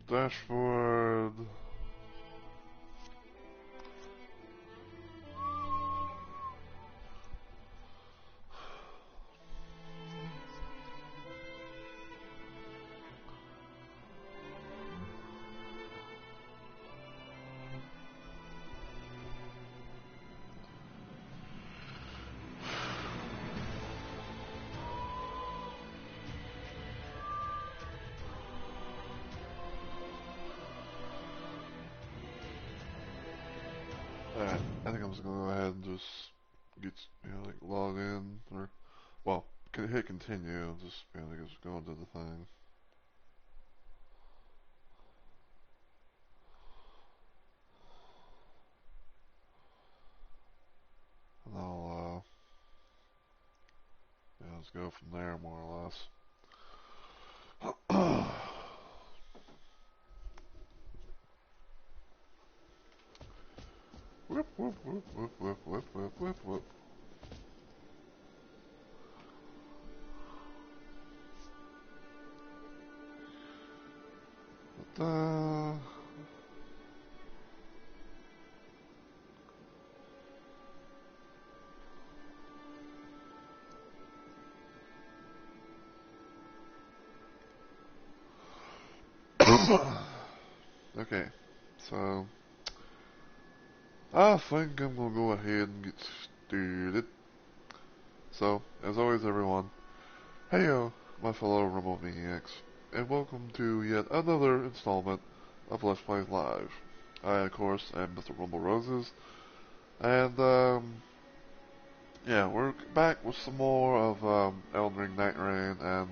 Dashboard. Alright, I think I'm just gonna go ahead and just get, like log in, or, well, hit continue, just, just go into the thing. And I'll, let's go from there, more or less. Whoop, whoop, whoop, whoop, whoop, whoop, whoop, whoop, whoop. Okay, so I think I'm gonna go ahead and get started. So, as always, everyone, heyo, my fellow Rumble Maniacs, and welcome to yet another installment of Let's Play Live. I, of course, am Mr. Rumble Roses, and yeah, we're back with some more of Elden Ring Night Rain, and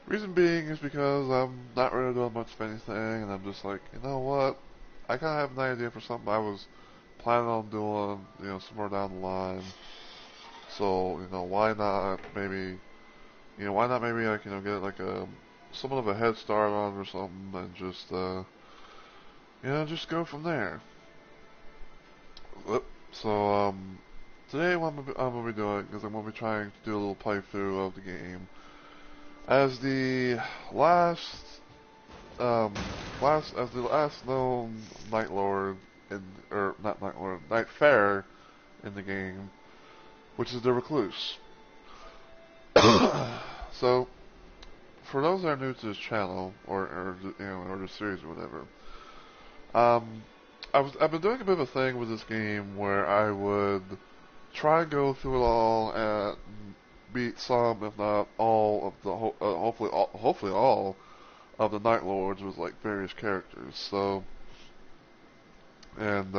reason being is because I'm not really doing much of anything, and I'm just like, you know what? I kind of have an idea for something I was planning on doing, somewhere down the line. So, why not maybe, like, get like somewhat of a head start on or something, and just, just go from there. So, today what I'm gonna be doing is I'm gonna be trying to do a little playthrough of the game. As the last known Nightlord Night Fair in the game, which is the Recluse. So, for those that are new to this channel or the series or whatever, I've been doing a bit of a thing with this game where I would try and go through it all and beat some, if not all, of the hopefully all of the Nightlords with like various characters. So, and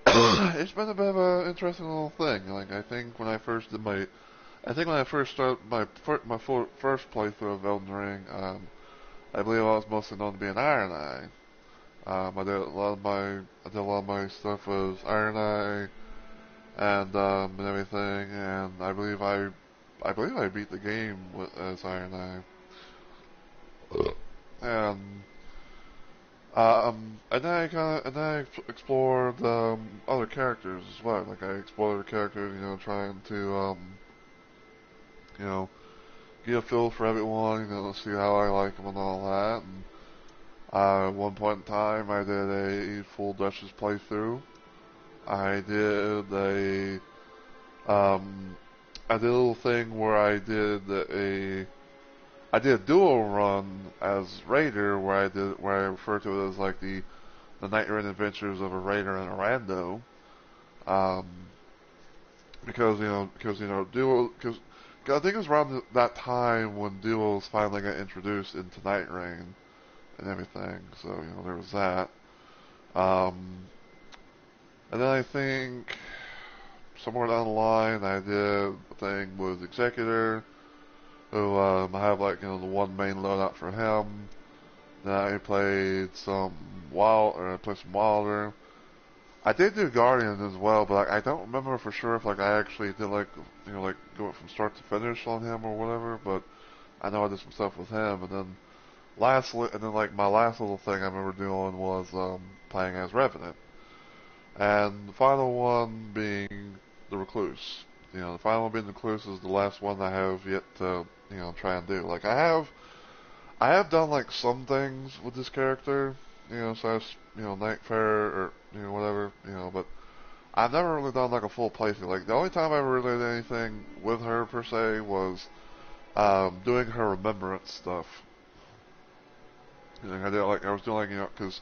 it's been a bit of an interesting little thing. Like I think when I first started my first playthrough of Elden Ring, I believe I was mostly known to be an Iron Eye. I did a lot of my stuff was Iron Eye and everything, and I believe I beat the game as Iron Eye. And and then I explored other characters as well. Like I explored other characters, trying to get a feel for everyone, see how I like them and all that. And at one point in time, I did a full Duchess playthrough. I did a little thing where I did a dual run as Raider, where I refer to it as like the Night Rain Adventures of a Raider and a Rando. Because I think it was around that time when duos finally got introduced into Night Rain and everything. So there was that. And then I think somewhere down the line I did a thing with Executor, who I have like the one main loadout for him. Then I played some Wilder. I did do Guardian as well, but I don't remember for sure if like I actually did like go from start to finish on him or whatever. But I know I did some stuff with him, and then my last little thing I remember doing was playing as Revenant, and the final one being the Recluse. The final one being the Recluse is the last one I have yet to try and do. Like I have done like some things with this character, so Nightfare or whatever, but I've never really done like a full playthrough. Like the only time I ever really did anything with her per se was doing her remembrance stuff. I was doing like because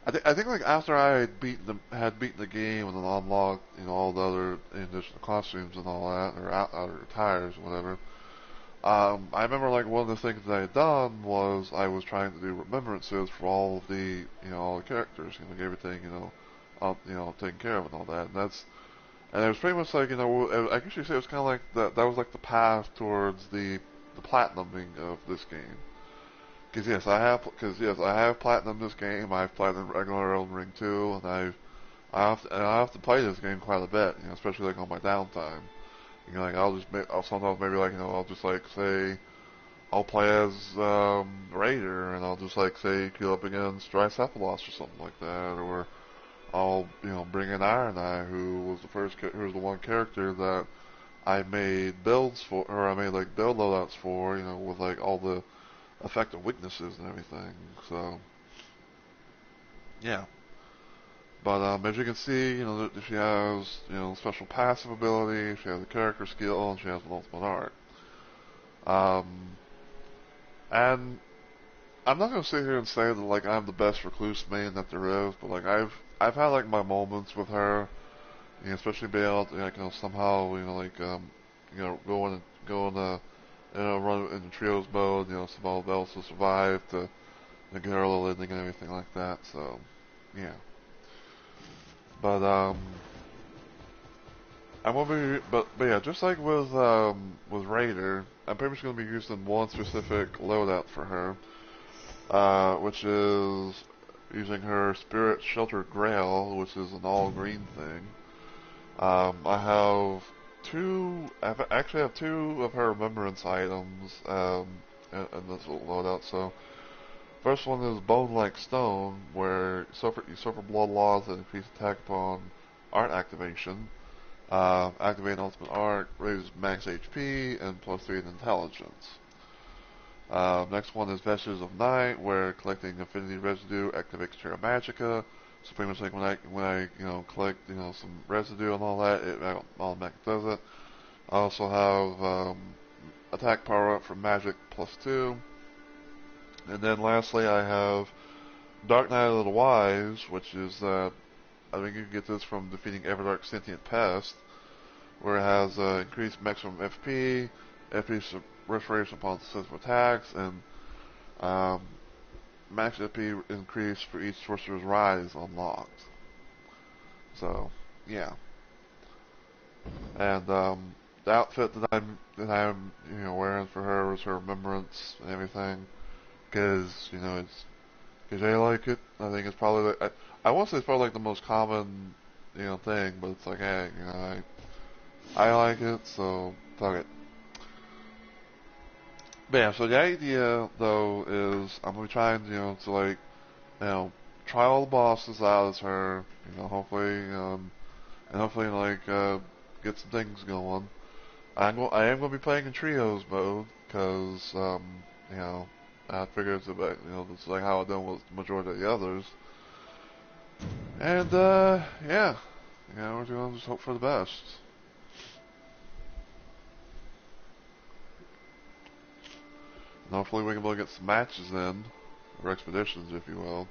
I think like after I had beaten the game and then unlocked all the other additional costumes and all that or outer tires or whatever. I remember like one of the things that I had done was I was trying to do remembrances for all of the all the characters, everything taken care of and all that, and it was pretty much like I guess you say it was kind of like that was like the path towards the platinuming of this game. Because yes, I have platinum this game. I've platinum regular Elden Ring 2, and I have to play this game quite a bit, especially like on my downtime. Like I'll sometimes maybe like I'll just like say I'll play as Raider, and I'll just like say queue up against Drycephalos or something like that, or I'll bring in Iron Eye, who was the one character that I made builds for, or I made like build loadouts for, with like all the effective weaknesses and everything. So yeah. But as you can see, she has special passive ability, she has a character skill, and she has an ultimate arc. And I'm not gonna sit here and say that like I'm the best recluse main that there is, but like I've had like my moments with her, especially being able to somehow go in run in the trios mode, somehow be able to survive to get her a little ending and everything like that. So yeah. But I'm gonna be, but yeah, just like with Raider, I'm pretty much gonna be using one specific loadout for her, which is using her Spirit Shelter Grail, which is an all green thing. I actually have two of her remembrance items in this little loadout. So first one is Bone-like Stone, where you suffer blood loss and increase attack upon art activation. Activate ultimate art, raises max HP, and plus 3 in intelligence. Next one is Vestiges of Night, where collecting affinity residue activates Terra Magica. So pretty much like when I collect some residue and all that, it automatically does it. I also have attack power up for magic +2. And then lastly I have Dark Night of the Wise, which is I think you can get this from defeating Everdark Sentient Pest, where it has increased maximum FP, FP restoration upon successful attacks, and max FP increase for each Sorcerer's Rise unlocked. So, yeah. And the outfit that I'm wearing for her is her remembrance and everything, because because I like it. I think it's probably I won't say it's probably like the most common thing, but it's like, hey, I like it, so fuck it. But yeah, so the idea though is I'm gonna be trying to like try all the bosses out as her, hopefully and hopefully get some things going. I am gonna be playing in trios mode because I figure it's about this is like how I've done with the majority of the others. And yeah, we're gonna just hope for the best. And hopefully we can be able to get some matches in, or expeditions, if you will.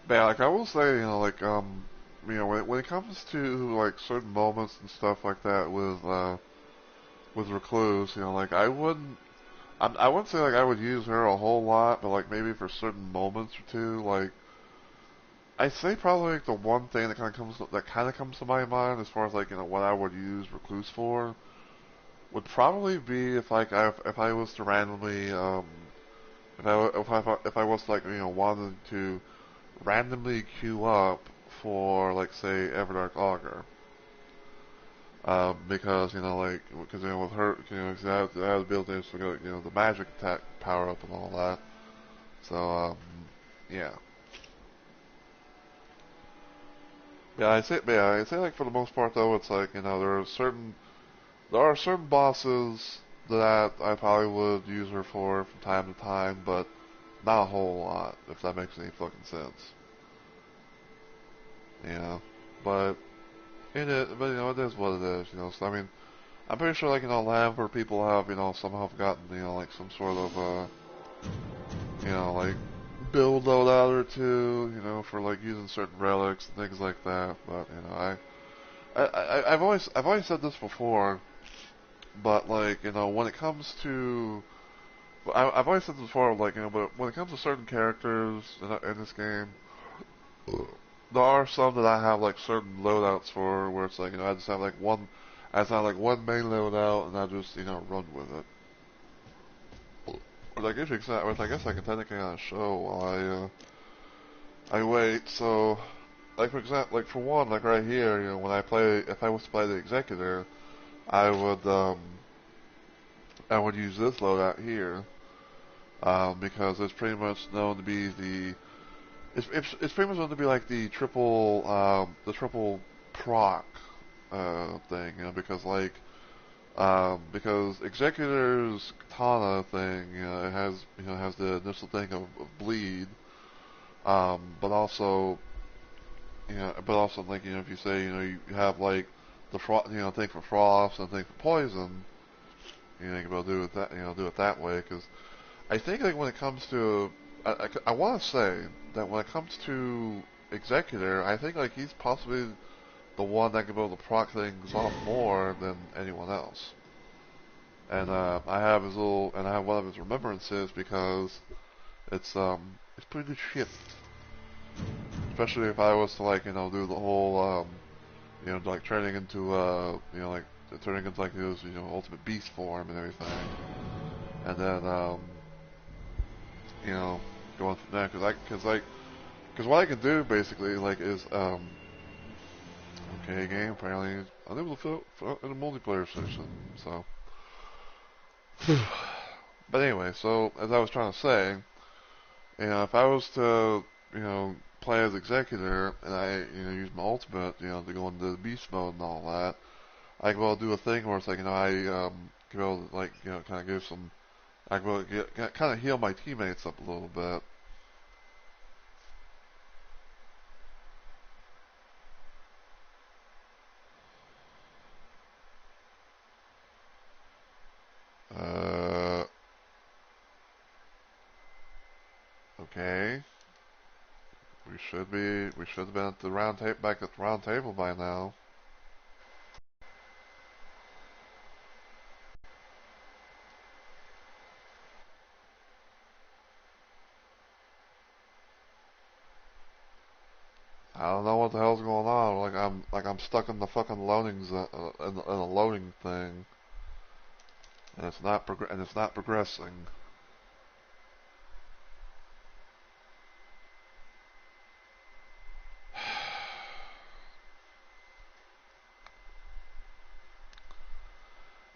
But yeah, like I will say, when it comes to like certain moments and stuff like that with Recluse, like I wouldn't say like I would use her a whole lot, but like maybe for certain moments or two, like I say probably like the one thing that kind of comes to my mind as far as like what I would use Recluse for would probably be if I was to randomly if I was like wanted to randomly queue up for like say Everdark Augur. Because with her I have the ability to go the magic attack power up and all that. So yeah. I say like for the most part though, it's like, there are certain bosses that I probably would use her for from time to time, but not a whole lot, if that makes any fucking sense. You know, but it is what it is. So I mean, I'm pretty sure like Lamb people have somehow gotten like some sort of like build loadout or two, for like using certain relics and things like that. But I've always said this before, but like when it comes to I've always said this before, like but when it comes to certain characters in this game, there are some that I have like certain loadouts for, where it's like I just have like one, I just have like one main loadout, and I just run with it. Which I guess I can technically show while I wait. So, like for example, like for one, like right here, when I play, if I was to play the Executor, I would use this loadout here, because it's pretty much known to be it's pretty much known to be like the triple proc thing, because Executor's katana thing, it has the initial thing of bleed, but also like if you say you have like the thing for frost and thing for poison, you can be able to do it that way. Because I think like when it comes to I want to say that when it comes to Executor, I think like he's possibly the one that can be able to proc things off more than anyone else. And I have one of his remembrances, because it's pretty shit. Especially if I was to like do the whole like turning into like his ultimate beast form and everything, and then you know going from there, because what I can do basically like is okay, game apparently unable to fit in a multiplayer session, so. But anyway, so as I was trying to say, if I was to, play as Executor and I, use my ultimate, to go into the beast mode and all that, I can well do a thing where it's like, can be able to like, kind of give some, I can kind of heal my teammates up a little bit. Uh, okay. We should have been at the round table, back at the round table by now. I don't know what the hell's going on. I'm stuck in the fucking loadings in a loading thing, and it's not progressing.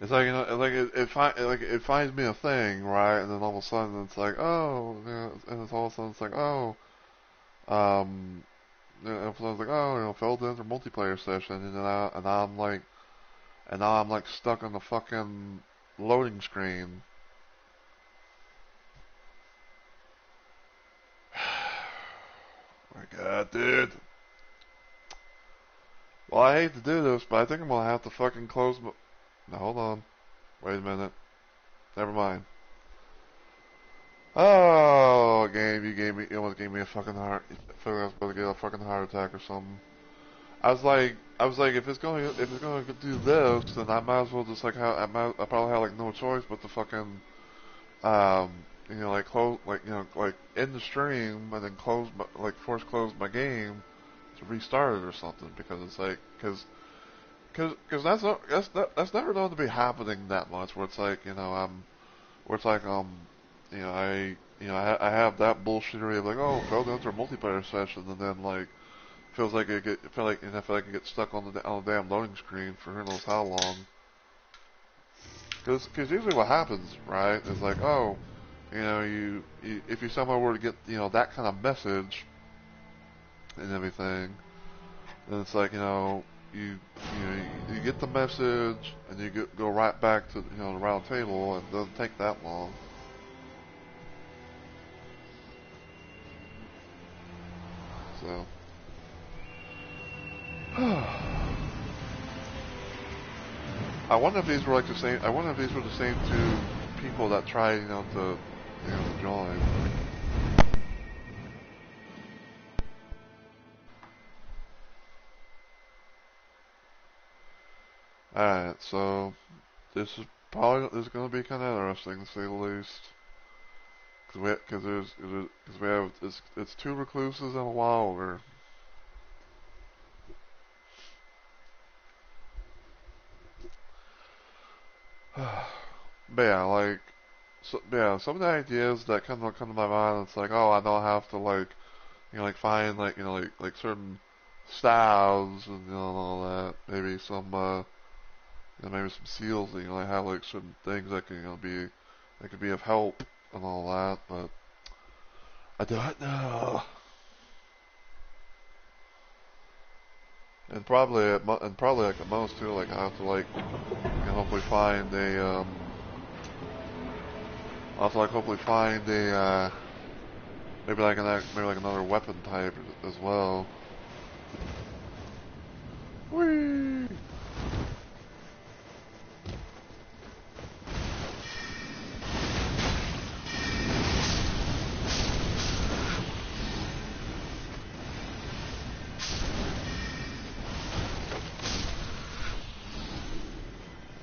It's like it finds me a thing, right, and then all of a sudden it's like, oh, and it's all of a sudden it's like, oh, um, and so I was like, oh, failed to enter multiplayer session, and now I'm like stuck on the fucking loading screen. My God, dude. Well, I hate to do this, but I think I'm gonna have to fucking close my. Now, hold on. Wait a minute. Never mind. Oh, game, you almost gave me a fucking heart. I feel like I was about to get a fucking heart attack or something. I was like, if it's going to do this, then I might as well just like I probably have like no choice but to fucking, um, like close, like like end the stream and then force close my game to restart it or something, because it's like, cause that's never known to be happening that much, where it's like, where it's like, I have that bullshittery of like, oh, failed to enter a multiplayer session, and then like, I feel like I get stuck on the damn loading screen for who knows how long. Because usually what happens, right, is like, oh, if you somehow were to get, that kind of message and everything, And it's like, you get the message and you go right back to the round table, and it doesn't take that long. So I wonder if these were like the same. I wonder if these were the same two people that tried, to join. Alright, so this is going to be kind of interesting, to say the least. Because we have it's two recluses and a wilder. But yeah, some of the ideas that come to my mind, it's like, oh, I don't have to find like certain styles and all that. Maybe maybe some seals that have like certain things that can that could be of help and all that. But I don't know. And probably like at most too, like I have to hopefully find a I'll have to hopefully find a maybe like another weapon type as well. Whee!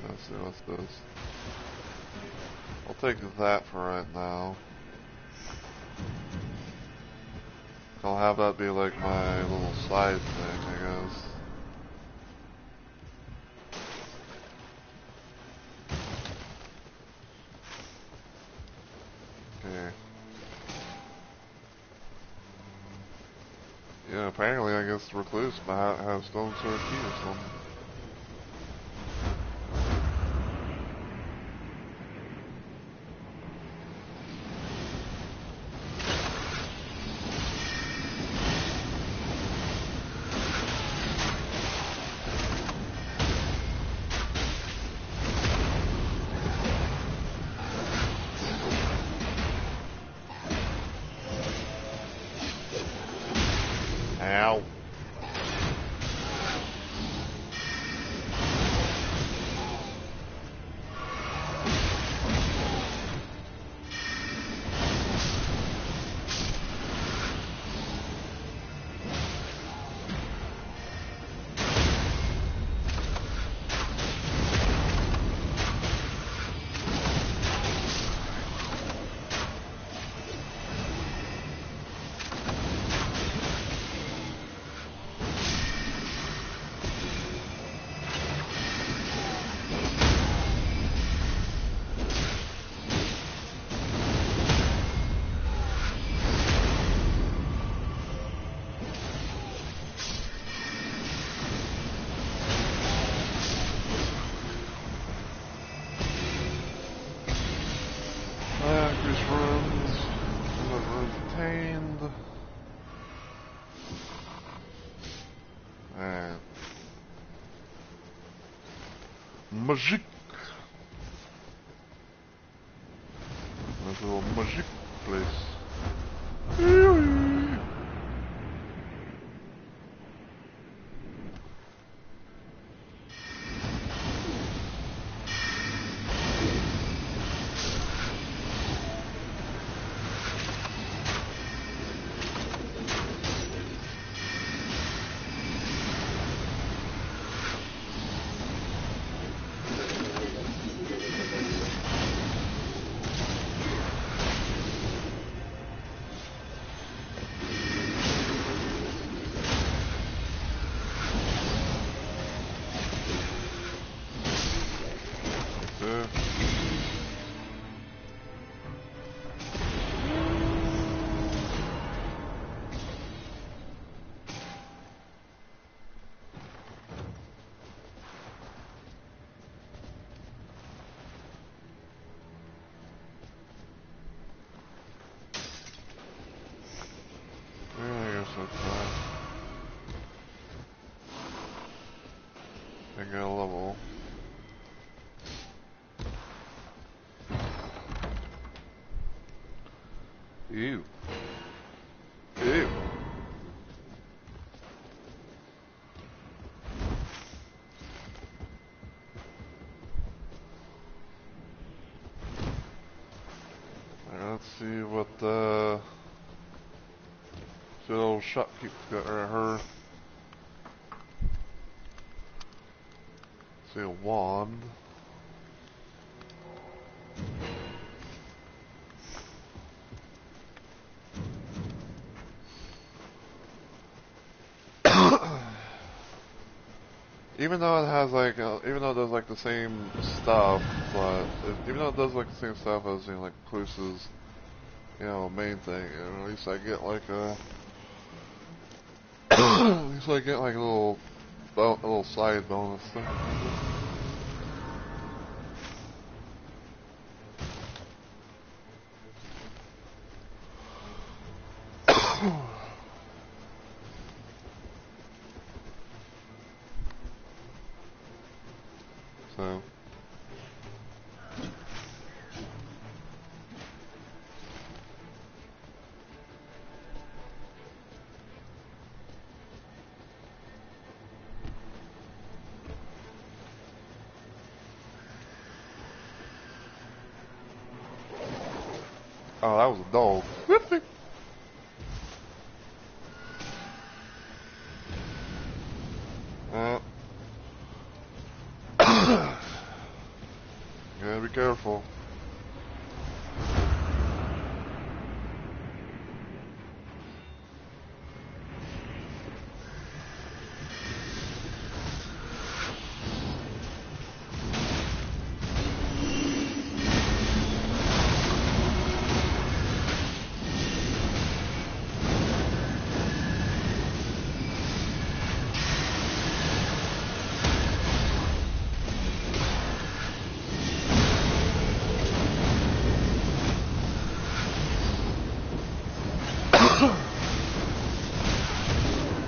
Let's see, what's this? I'll take that for right now. I'll have that be like my little side thing, I guess. Okay. Yeah, apparently I guess the recluse might have stone sword key or something. Ow. Increase runes. Runes obtained. And magic. There's a little magic place. and get a level. Ew. Ew. Let's see what the old shopkeeper's got her. See a wand. Even though it has like, even though it does like the same stuff, but even though it does like the same stuff as like Cluse's, main thing, at least I get like a, at least I get like a little side bonus thing. So. Oh, that was a dog. Whoopsie. Gotta be careful.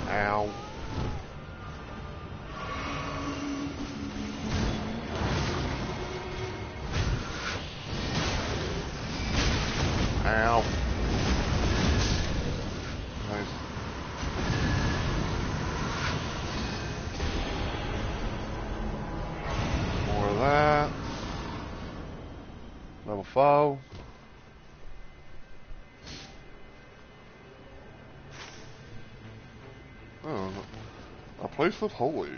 Ow. Ow. Nice. More of that. Level 5. Oh, a place of holy.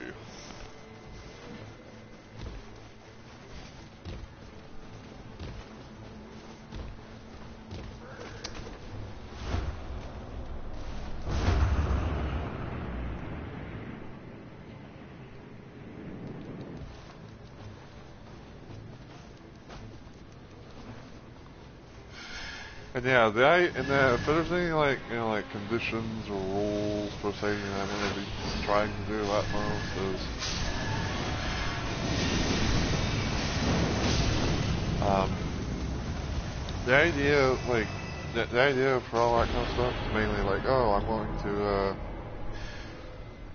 And yeah, if there's any like like conditions or rules per se, I'm gonna be trying to do that most is the idea the idea for all that kind of stuff is mainly like, oh, I'm going to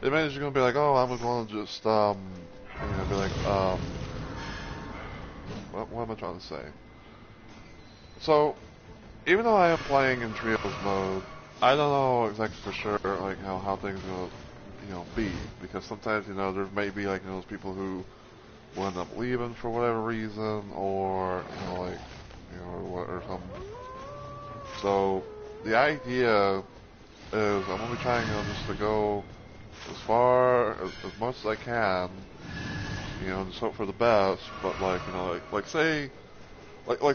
it means you're gonna be like, oh, I'm going to just be like what am I trying to say? So even though I am playing in trios mode, I don't know exactly for sure like how things will be, because sometimes there may be like those people who will end up leaving for whatever reason, or or something. So the idea is I'm gonna be trying just to go as far as much as I can, just hope for the best. But like say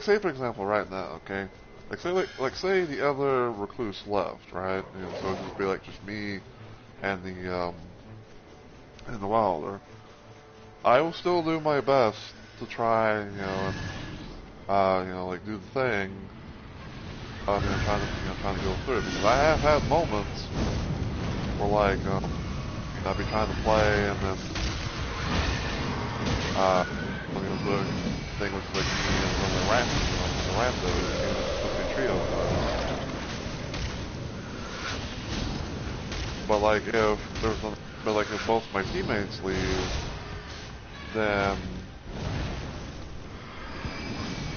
say for example right now, okay. Say the other recluse left, right? So it'd just be like just me and the wilder. I will still do my best to try, like do the thing of trying to go through it, because I have had moments where I'd be trying to play and then the thing was like the rando trio. But if both my teammates leave, then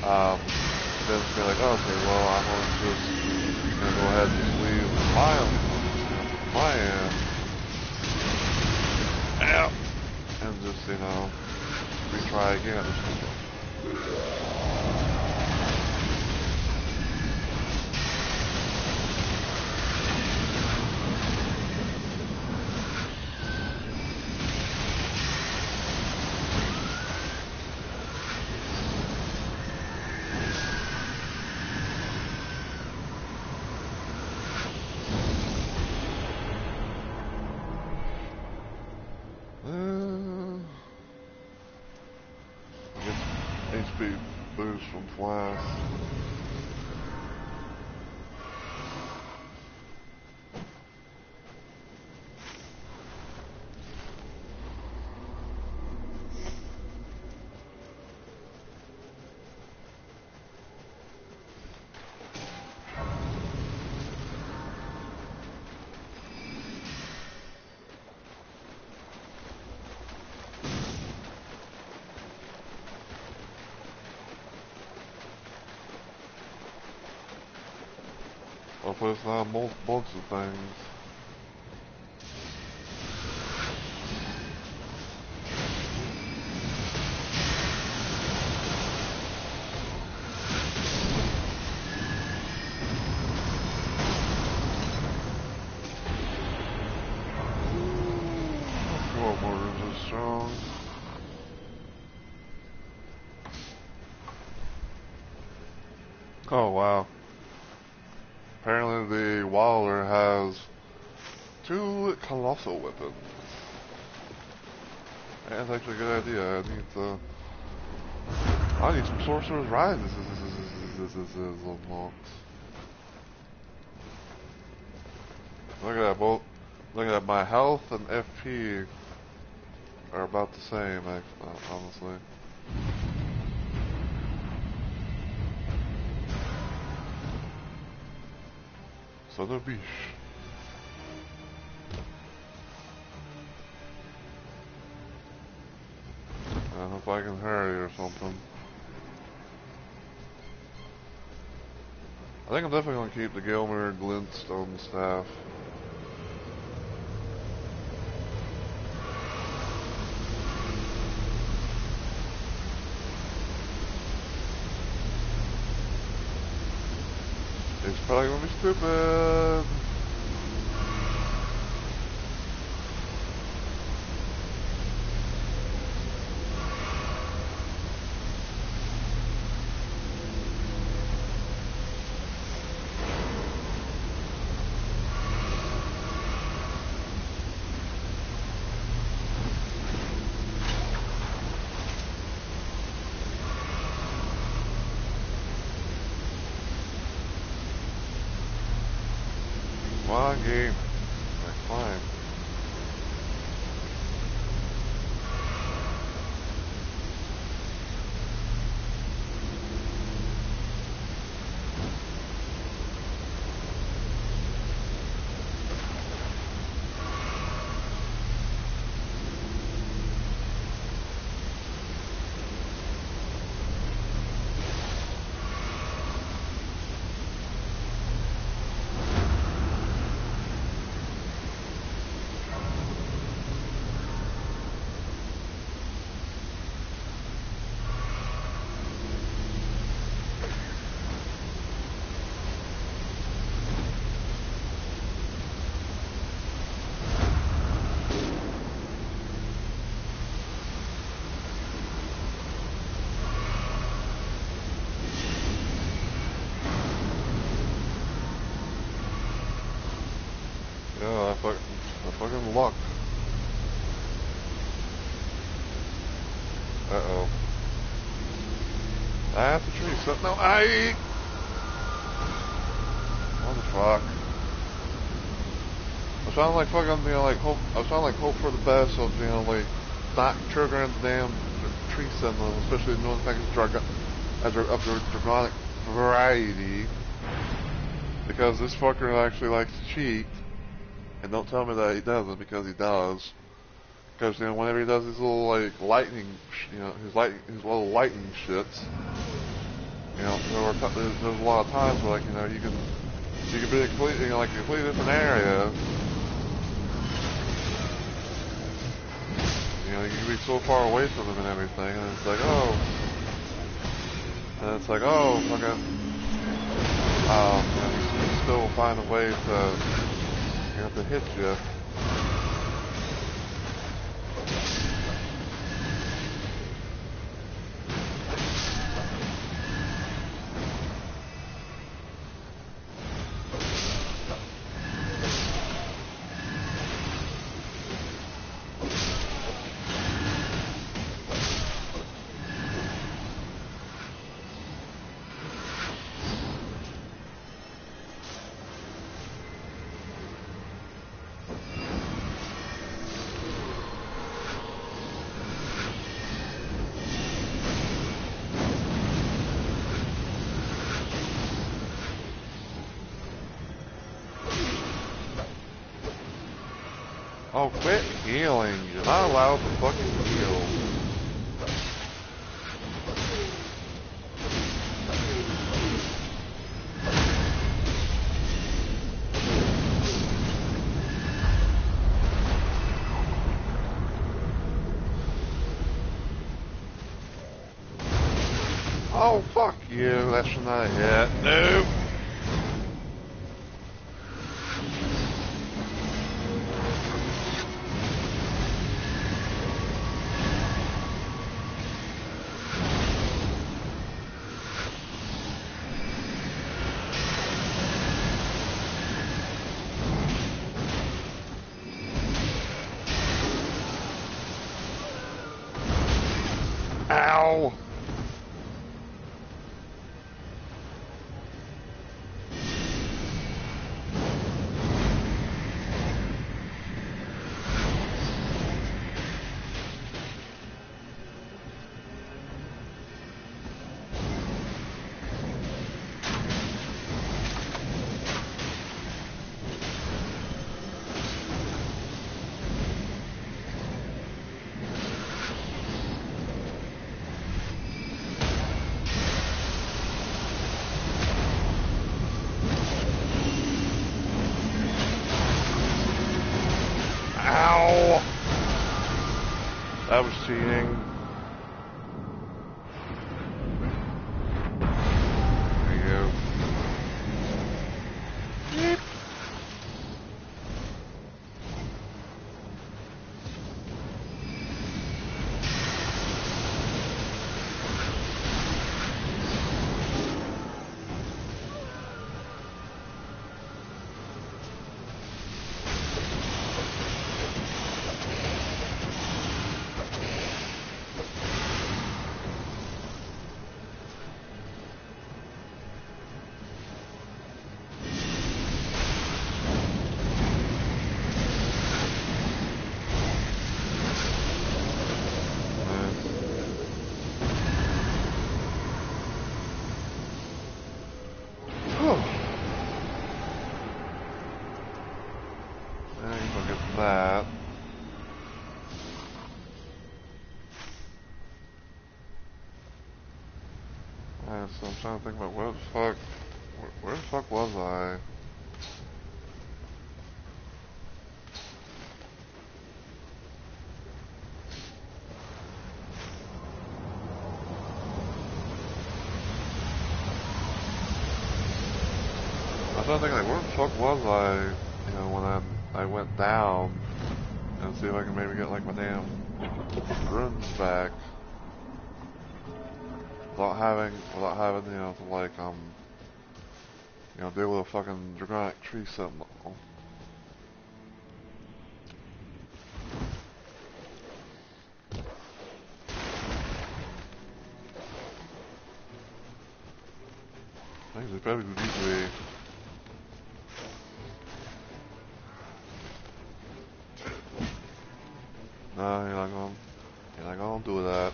um, then it's like, okay, well, I'm gonna go ahead and just leave my end, and just, retry again or something. HP boost from Flash. Hopefully it's not bunch of things. Four mortars are strong. Oh wow. Apparently the Wilder has 2 colossal weapons. That's actually a good idea. I need some Sorcerer's Rise. This is unlocked. Look at that, both. Look at that, my health and FP are about the same, honestly. Son of a bitch. I hope I can hurry or something. I think I'm definitely going to keep the Gilmer Glintstone staff. It's probably going to be stupid. Come on, game. That's fine. Yeah, I fucking luck. Uh-oh. That's a tree. So, no, what the fuck? I was trying to like fucking, hope. I was trying to like hope for the best of, like not triggering the damn tree sentinel, especially knowing the fact of the draconic variety. Because this fucker actually likes to cheat. And don't tell me that he doesn't, because he does. Because, you know, whenever he does his little, like, lightning, you know, his little lightning shits, you know, there's a lot of times where, like, you know, you can be a completely, you know, like, a completely different area. You know, you can be so far away from him and everything, and it's like, oh. And it's like, oh, fucking, you know, he still find a way to, you know, to hit you. Oh, quit healing. You're not allowed to fucking heal. Oh, fuck you. That should not have hit. Nope. Ow! Ow! That was cheating. There you go. Yeep. That. Alright, so I'm trying to think about where the fuck was I? I'm trying to think, like, where the fuck was I, you know, when I went down, and see if I can maybe get, like, my damn runes back. Without having, you know, to, like, you know, deal with a fucking draconic tree symbol. Things are probably good easily. No, you're not gonna do that.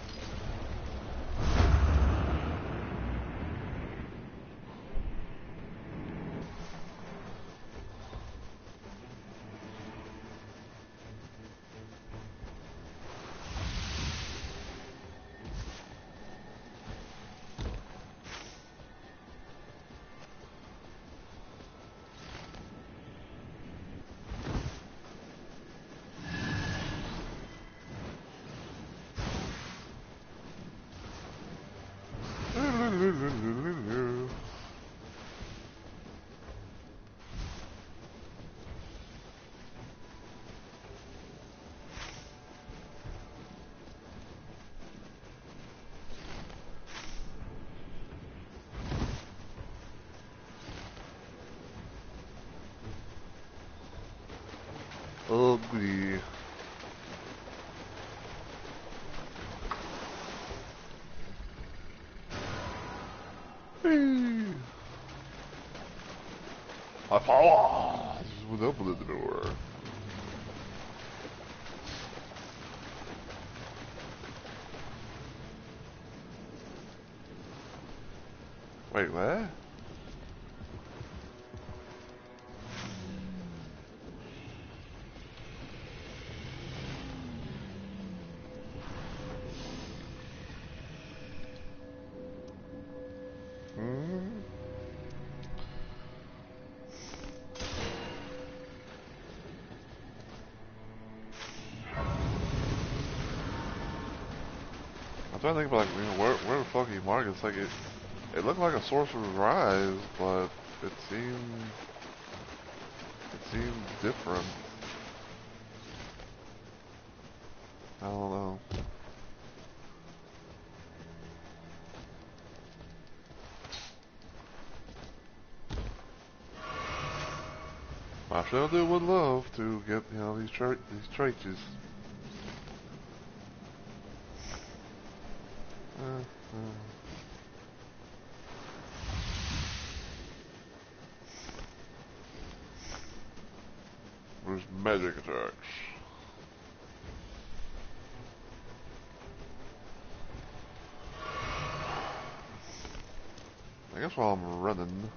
ugly. Whee! I fall. Just went open the door. Wait, what? I'm trying to think about, like, you know, where the fuck he marked. It's like it looked like a Sorcerer's Rise, but it seemed different. I don't know. I sure do would love to get, you know, these traits. There's magic attacks. I guess while I'm running.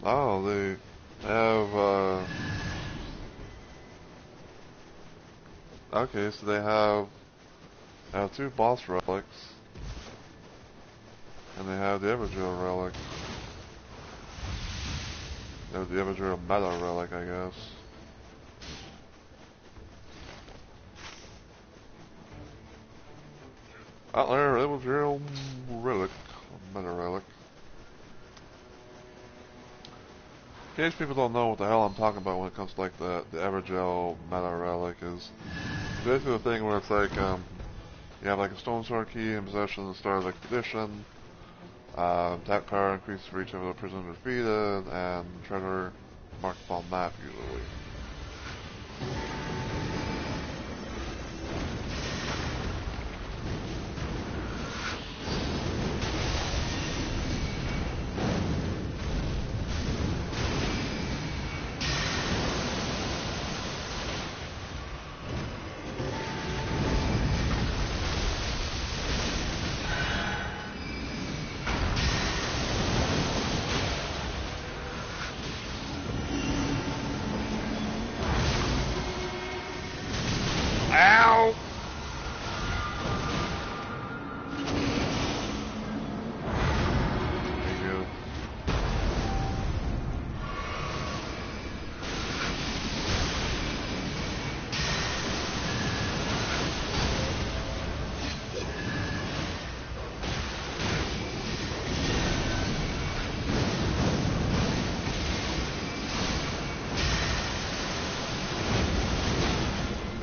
Oh, they have, okay, so they have two boss relics. And they have the Everdrill relic. They have the Everdrill meta relic, I guess. Out there, Everdrill relic. Meta relic. In case people don't know what the hell I'm talking about when it comes to like the Evergel meta relic is basically the thing where it's like you have like a Stone Sword key in possession at the start of the expedition, tap power increases for each of the prisoners defeated, and treasure marked upon map usually. Ow! There you go.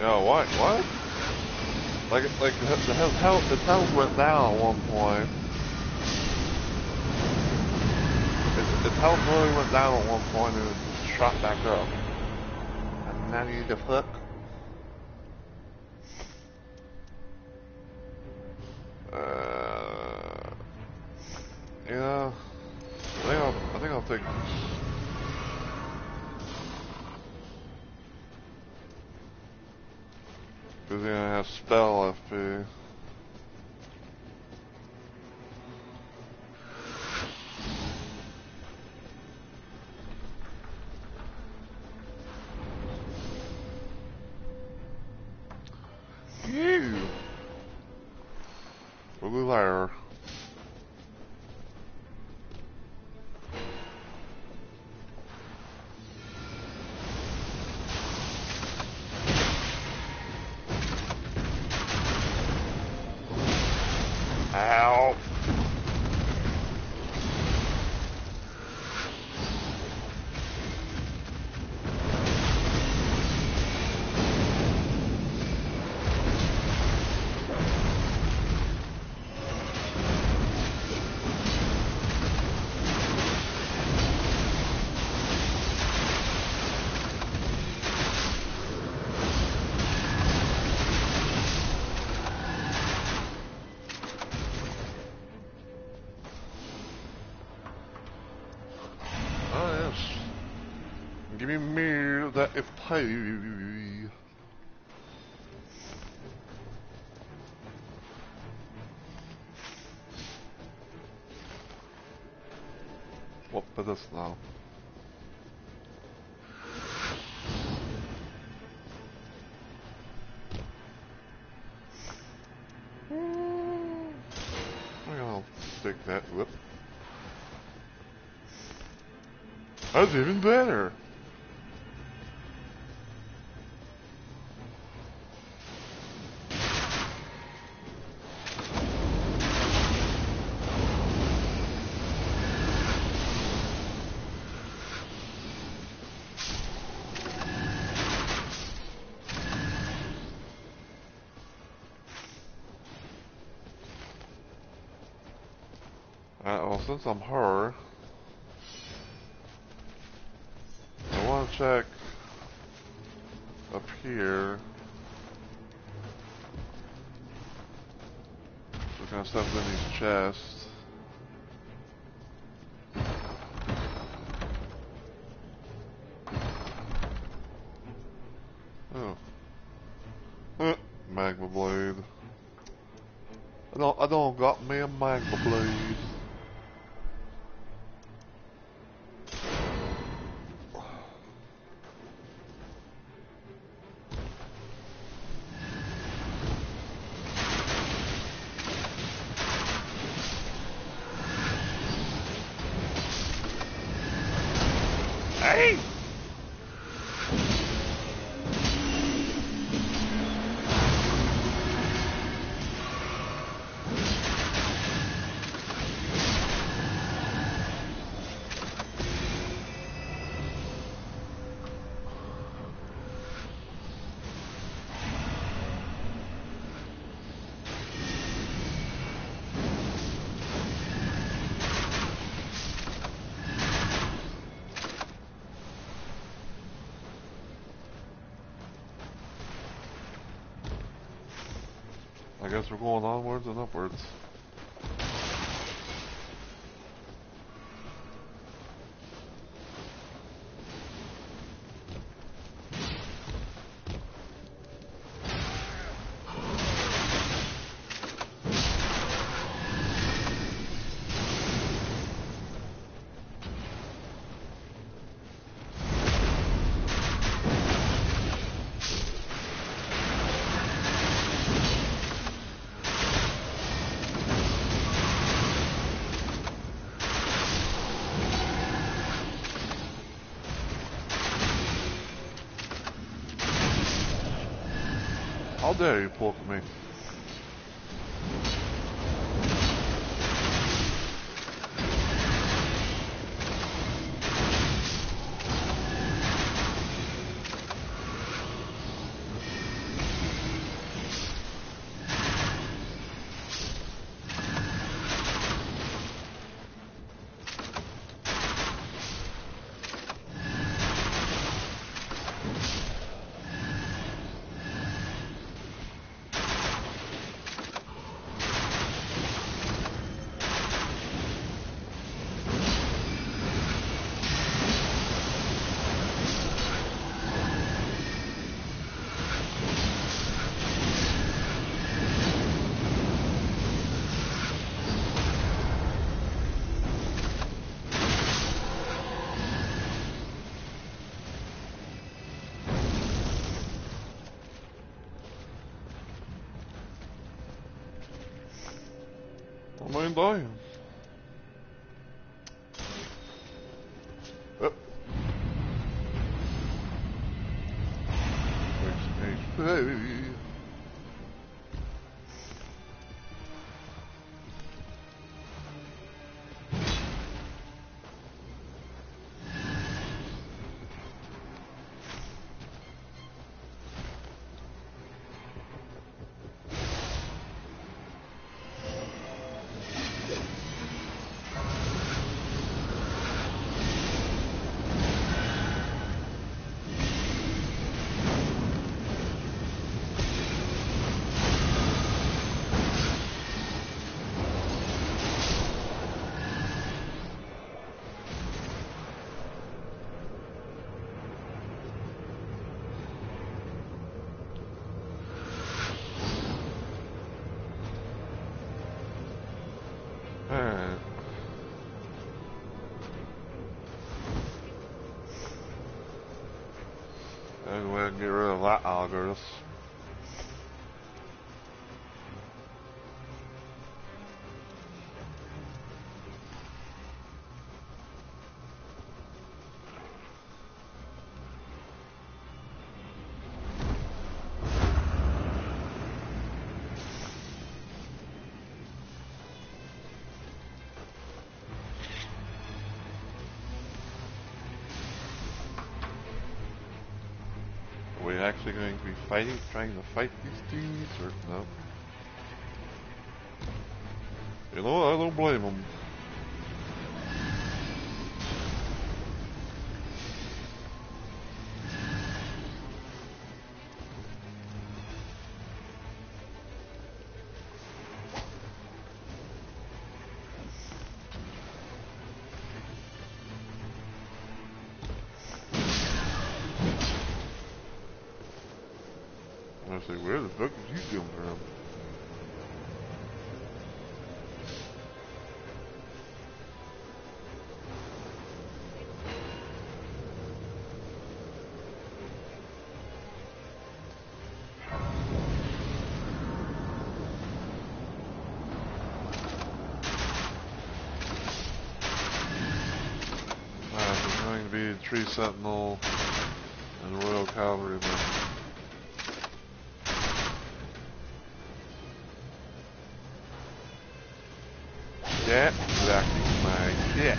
Yo, what? What? Like the health went down at one point. Its health really went down at one point and it just shot back up. And now you need to flip. You know, I think I'll take this. Because you're gonna have spell FP. Ew. Blue there. Ow. Give me that FP. What for this now? I'll stick that. Whoop. That's even better. Well, since I'm her, I want to check up here. What kind of stuff in these chests? Oh, magma blade. I don't got me a magma blade. Hey! I guess we're going onwards and upwards. How dare you poke me? I mean, dying. Yep. HP. And go ahead and get rid of that algorithm. Are we actually going to be trying to fight these dudes, or no? You know what, I don't blame them. I say, where the fuck did you come from? There's going to be a Tree Sentinel and Royal Cavalryman. That's exactly my shit.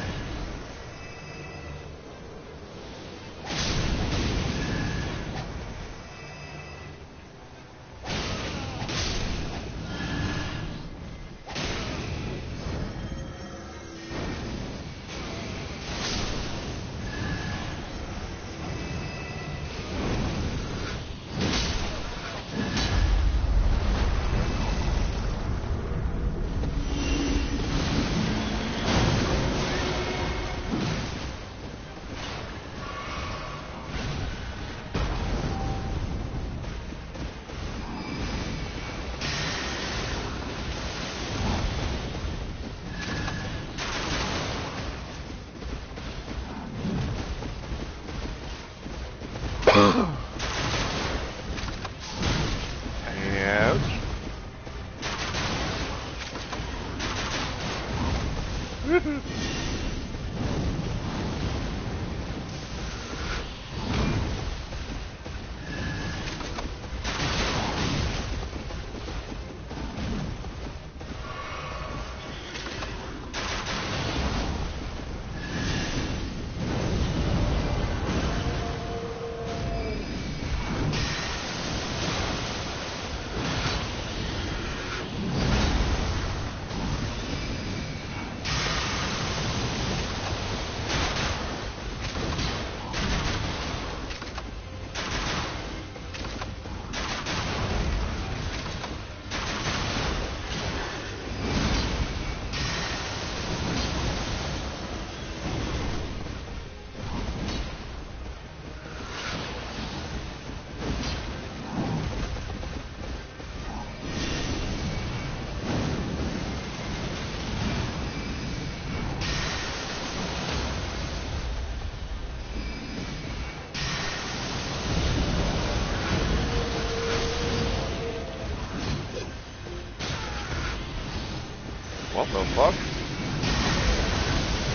What the fuck?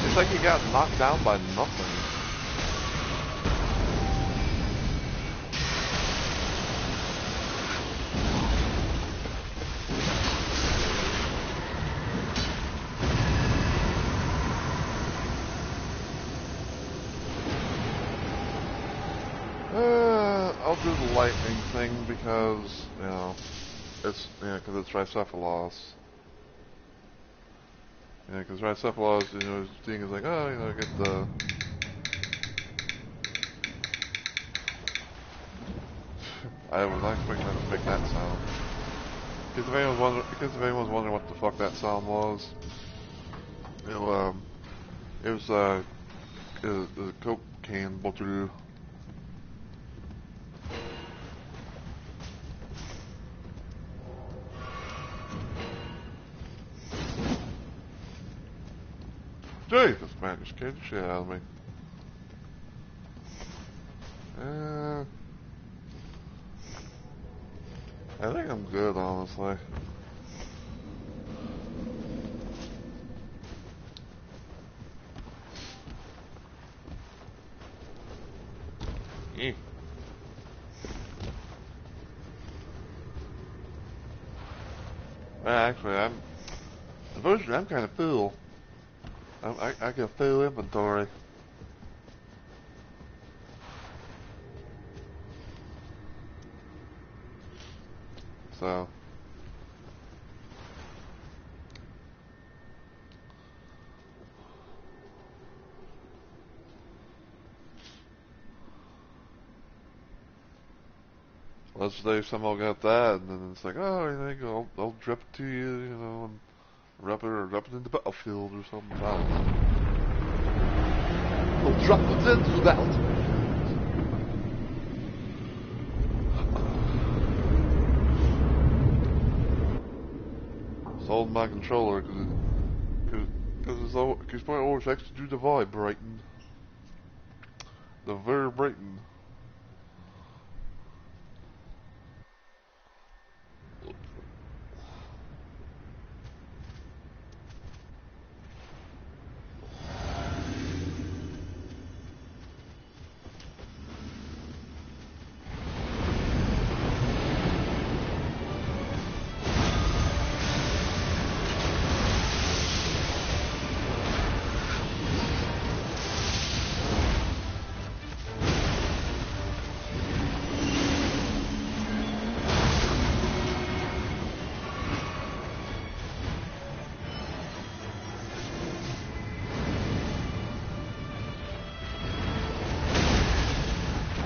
It's like he got knocked down by nothing. I'll do the lightning thing because, you know, it's, because it's Tricephalos. Yeah, because Tricephalos, his thing is like, oh, get the... I was not expecting them to make that sound. Because if anyone's wondering what the fuck that sound was, it was a Coke can bottle. Jesus, man, you scared the shit out of me. I think I'm good, honestly. Yeah. Well, actually, unfortunately, I'm kind of full. I got full inventory. So, let's say someone got that, and then it's like, oh, you know, I'll drop it to you, you know, and drop it in the battlefield or something. I don't know. I'll drop it into the battlefield. Sold my controller because my always likes to do the vibrating, the vibrating.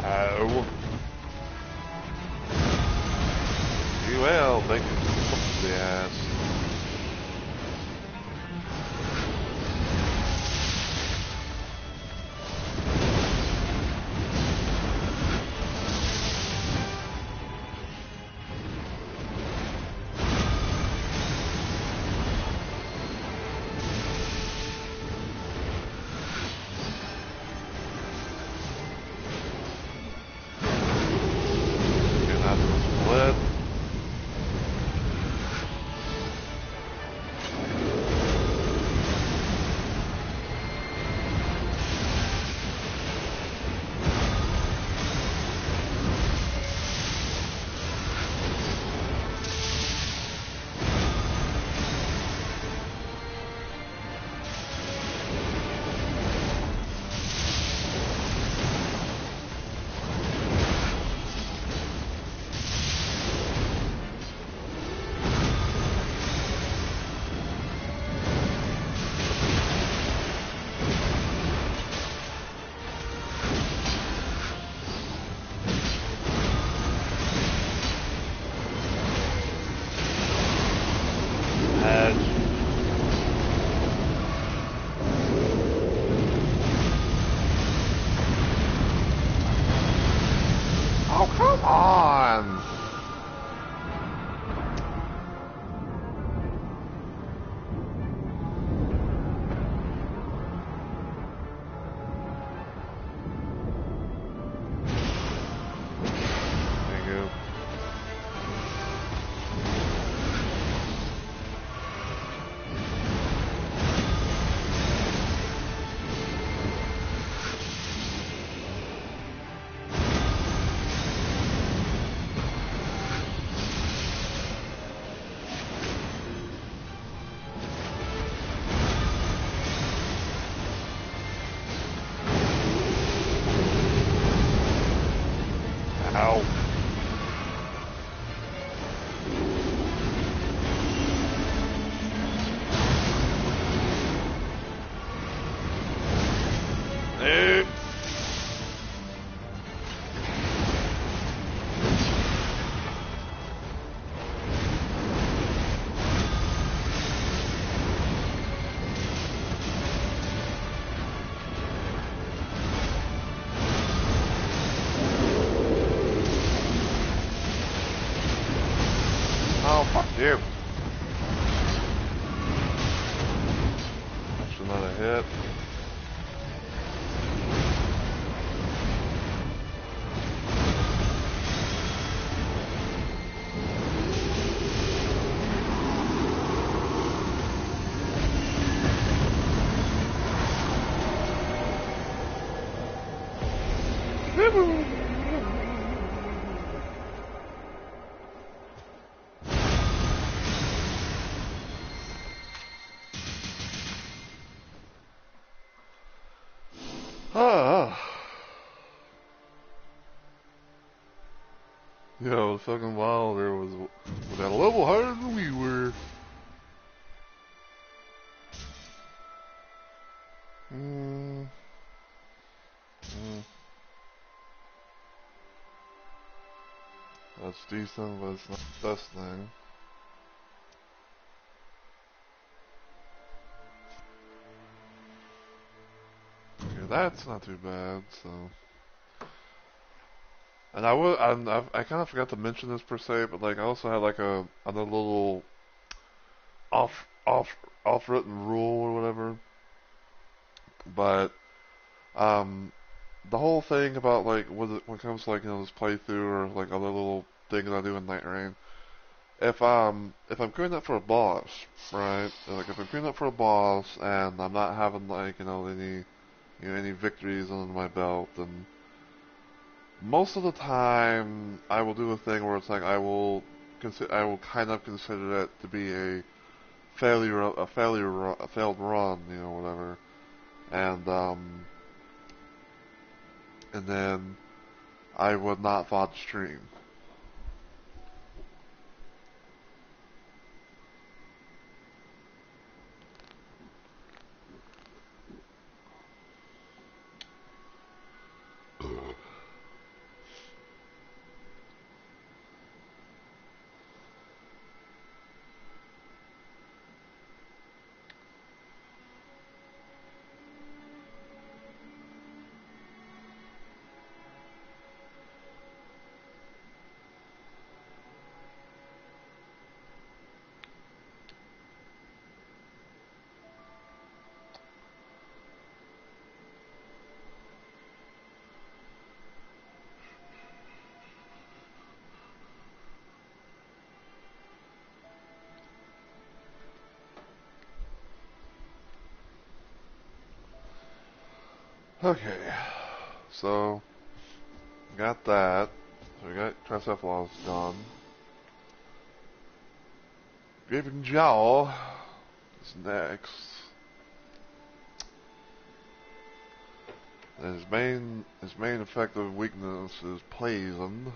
Oh. Well, they can put the ass. And that's a split. Oh, come on! There you go. Ow. Eh. Oh, fuck you. That's another hit. Ah. Yo, the fucking Wilder was at a level higher than we were. That's decent, but it's not the best thing. Okay, that's not too bad, so. And I kind of forgot to mention this per se, but like I also had like another little off off off written rule or whatever. But the whole thing about like when it comes to like this playthrough or like other little things I do in Night Rain, if I'm queuing up for a boss, right? Like if I'm queuing up for a boss and I'm not having like any victories under my belt, then most of the time I will do a thing where it's like I will kind of consider it to be a a failed run, whatever, and then I would not VOD stream. Okay, so got that. So we got Tricephalos done. Gaping Jaw is next. And his main effective weakness is poison.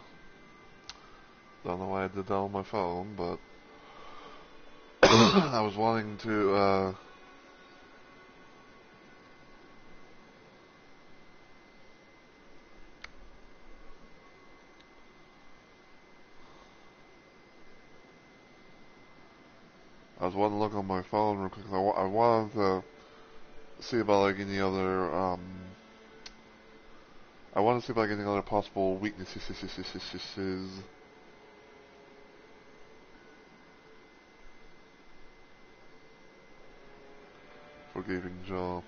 Don't know why I did that on my phone, but I was wanting to look on my phone real quick. I wanted to see about like any other I want to see about any other possible weaknesses for Gaping Jaw.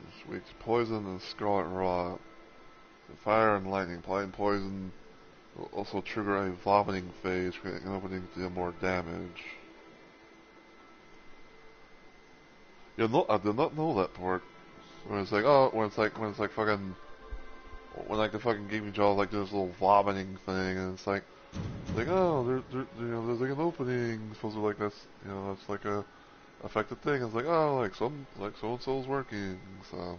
This week's poison and scarlet rot. Fire and lightning, applying poison will also trigger a vomiting phase, creating an opening to deal more damage. Yeah, no, I did not know that part. When it's like, when it's like fucking, when like the fucking Gaping Jaw like does this little vomiting thing, and it's like oh, there's like an opening, supposed to like that's like a affected thing. It's like, oh, like so and so's working, so.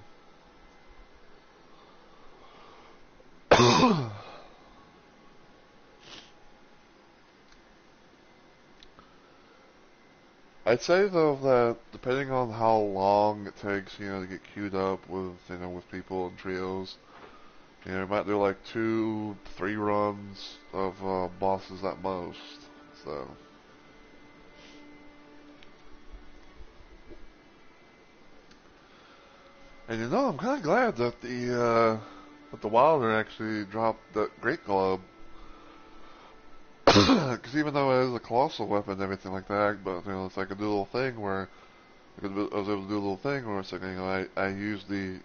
I'd say though that depending on how long it takes, to get queued up with, with people and trios, you might do like 2-3 runs of bosses at most. So. And I'm kind of glad that the Wilder actually dropped the Great Club. Because even though it is a colossal weapon and everything like that, but it's like a little thing where I was able to do a little thing where it's like I used the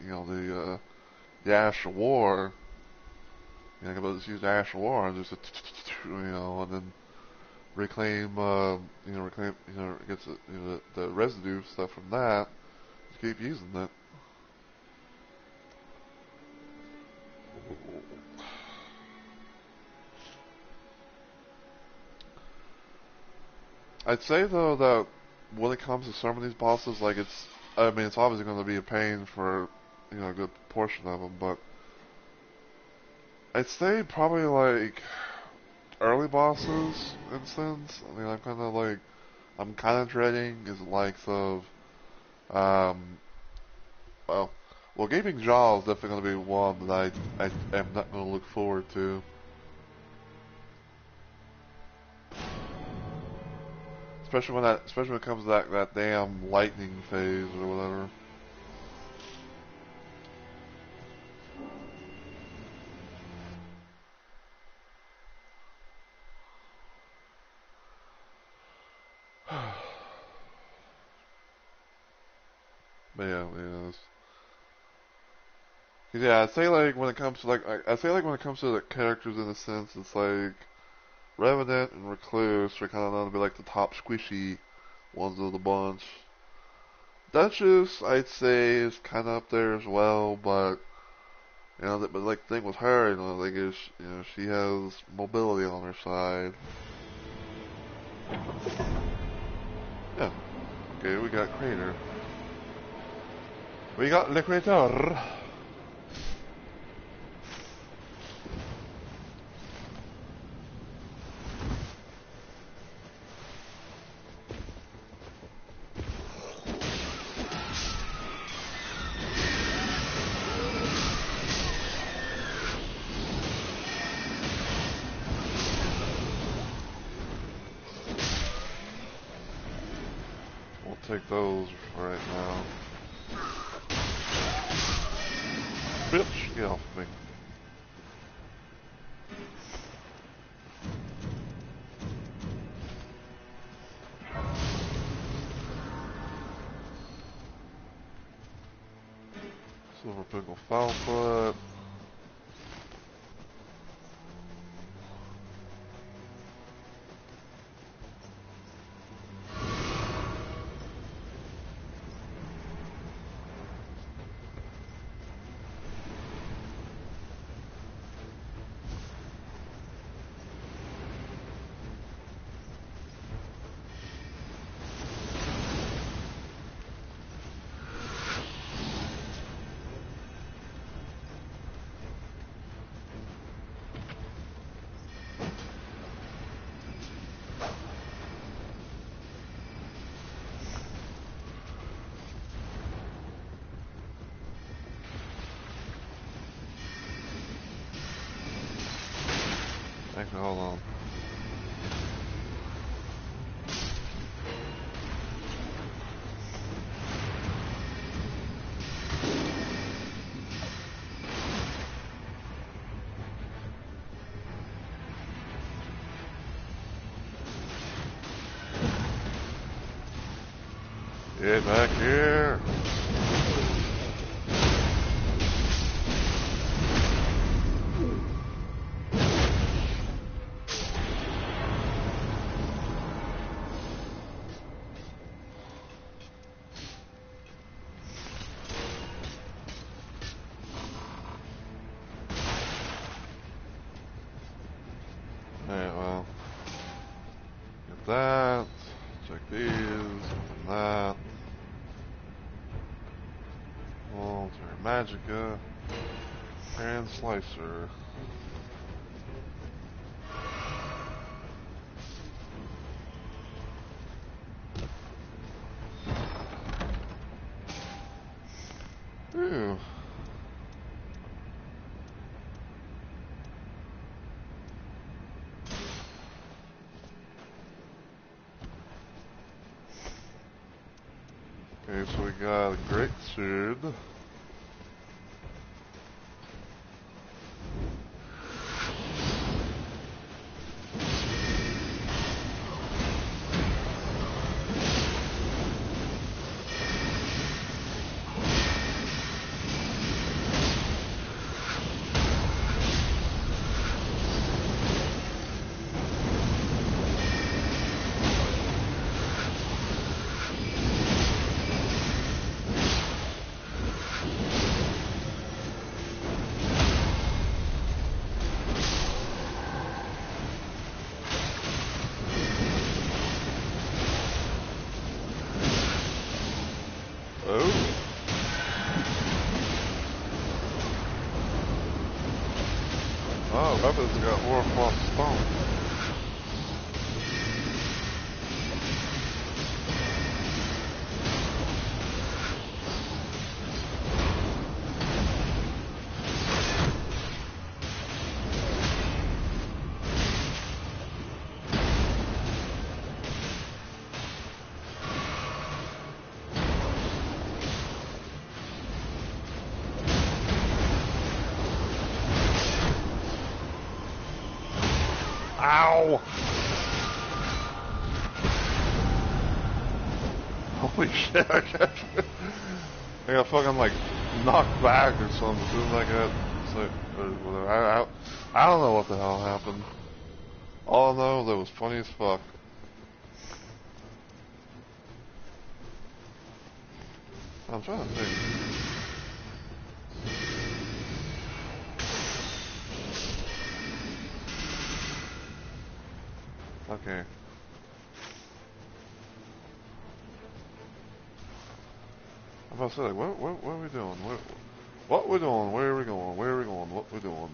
Ash of War You know, let's use Ash War and just, and then reclaim, gets the residue stuff from that. Just keep using it. I'd say though that when it comes to some of these bosses, like it's obviously going to be a pain for, a good portion of them, but I'd say probably like early bosses in a sense. I mean, I'm kind of dreading is the likes of, um, well, Gaping Jaw is definitely going to be one that I am not going to look forward to. Especially when it comes to that damn lightning phase or whatever. But yeah, I'd say like when it comes to the characters in a sense, it's like Revenant and Recluse are kind of known to be like the top squishy ones of the bunch. Duchess, I'd say, is kind of up there as well, but but like the thing with her, like is she has mobility on her side. Yeah. Okay, we got Crater. We got Le Crater. Take those right now. Bitch, get off me. Silver Pickle Foulfoot. Actually, hold on. Get back here. Alright, well. Get that. Check these. Open that. Alter Magica. And Slicer. Ooh. Okay, so we got a Great Sword. Oh, weapons got horrible stone. Ow! Holy shit, I got fucking like knocked back or something. It was like that. It's like, whatever. I don't know what the hell happened. All I know, that was funny as fuck. I'm trying to think. Okay. I'm about to say, like, what are we doing? What we doing? Where are we going? Where are we going? What we doing?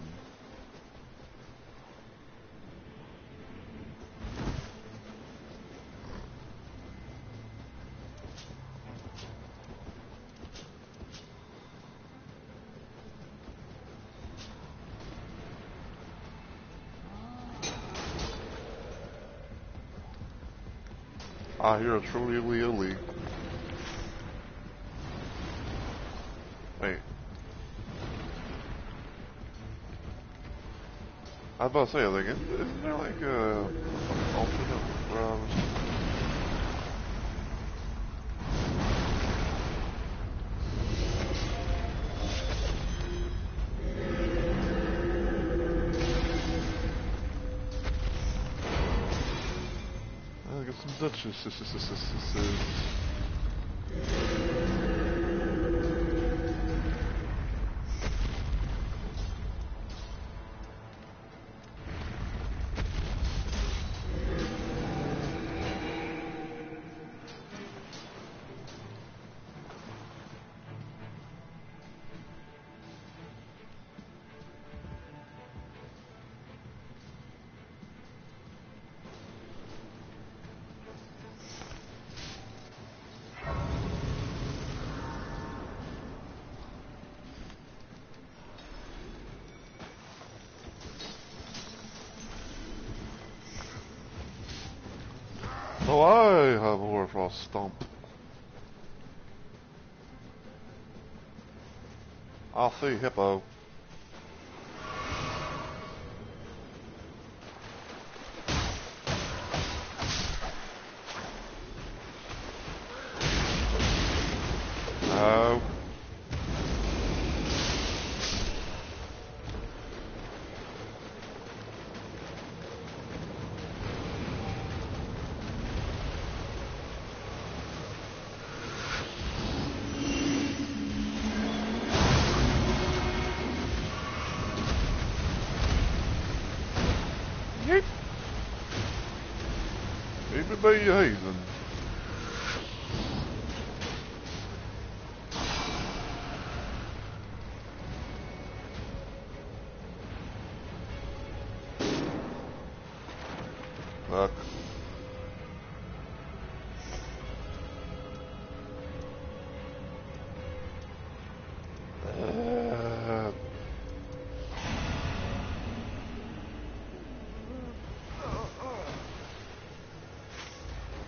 I hear a truly Lee. Wait. I was about to say, like, isn't there like a alternate I'll get some Duchesses. So I have a Horfrost Stomp. I'll see Hippo. No. Yeep. Maybe be hazing. Fuck.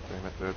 Damn it, dude.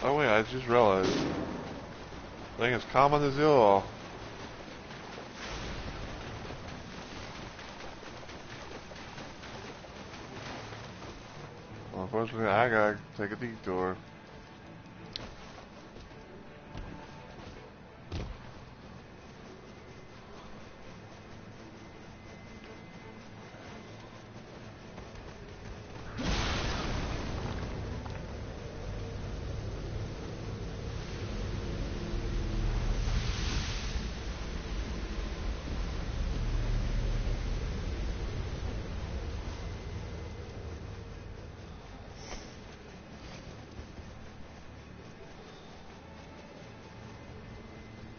Oh wait, I just realized. Thing as common as y'all. Unfortunately, I gotta take a detour.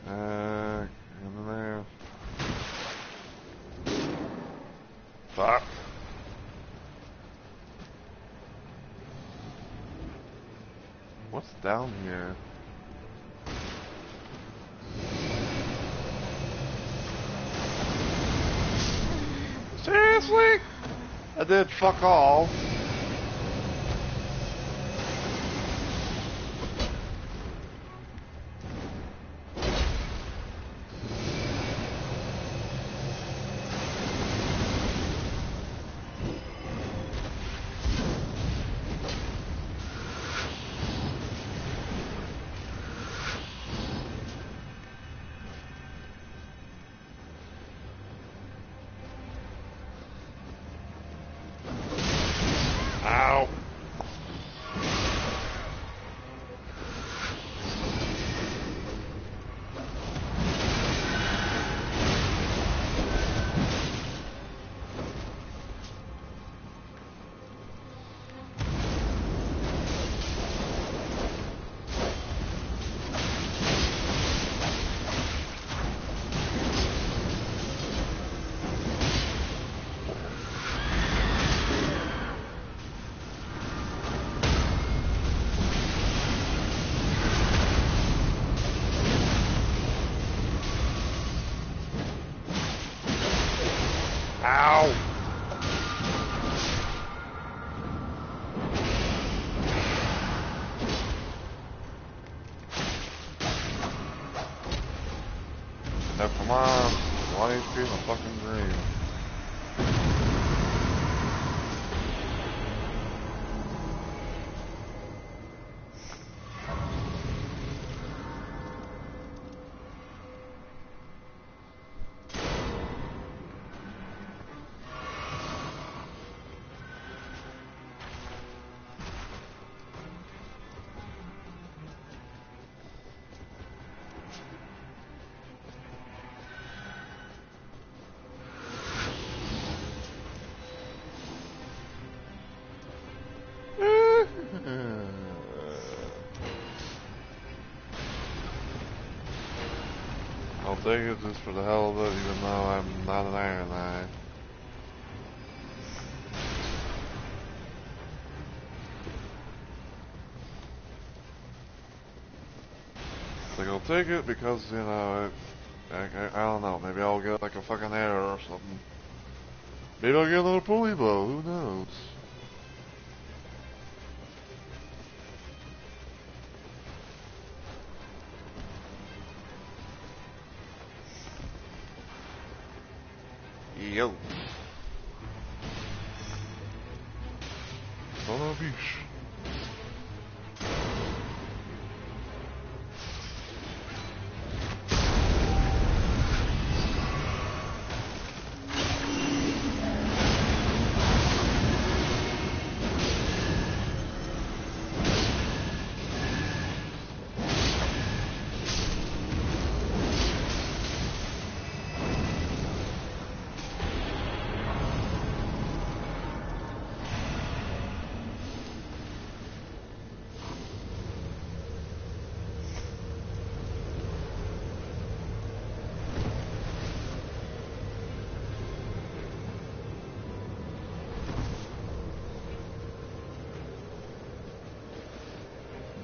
In there. Fuck. What's down here? Seriously? I did fuck all. Ow. Ow! Now come on, 1 HP in the fucking green. I'll take it just for the hell of it, even though I'm not an Iron Eye. Like, I'll take it because, you know, I don't know, maybe I'll get like a fucking error or something. Maybe I'll get another pulley bow, who knows? Yo. Son of a bitch.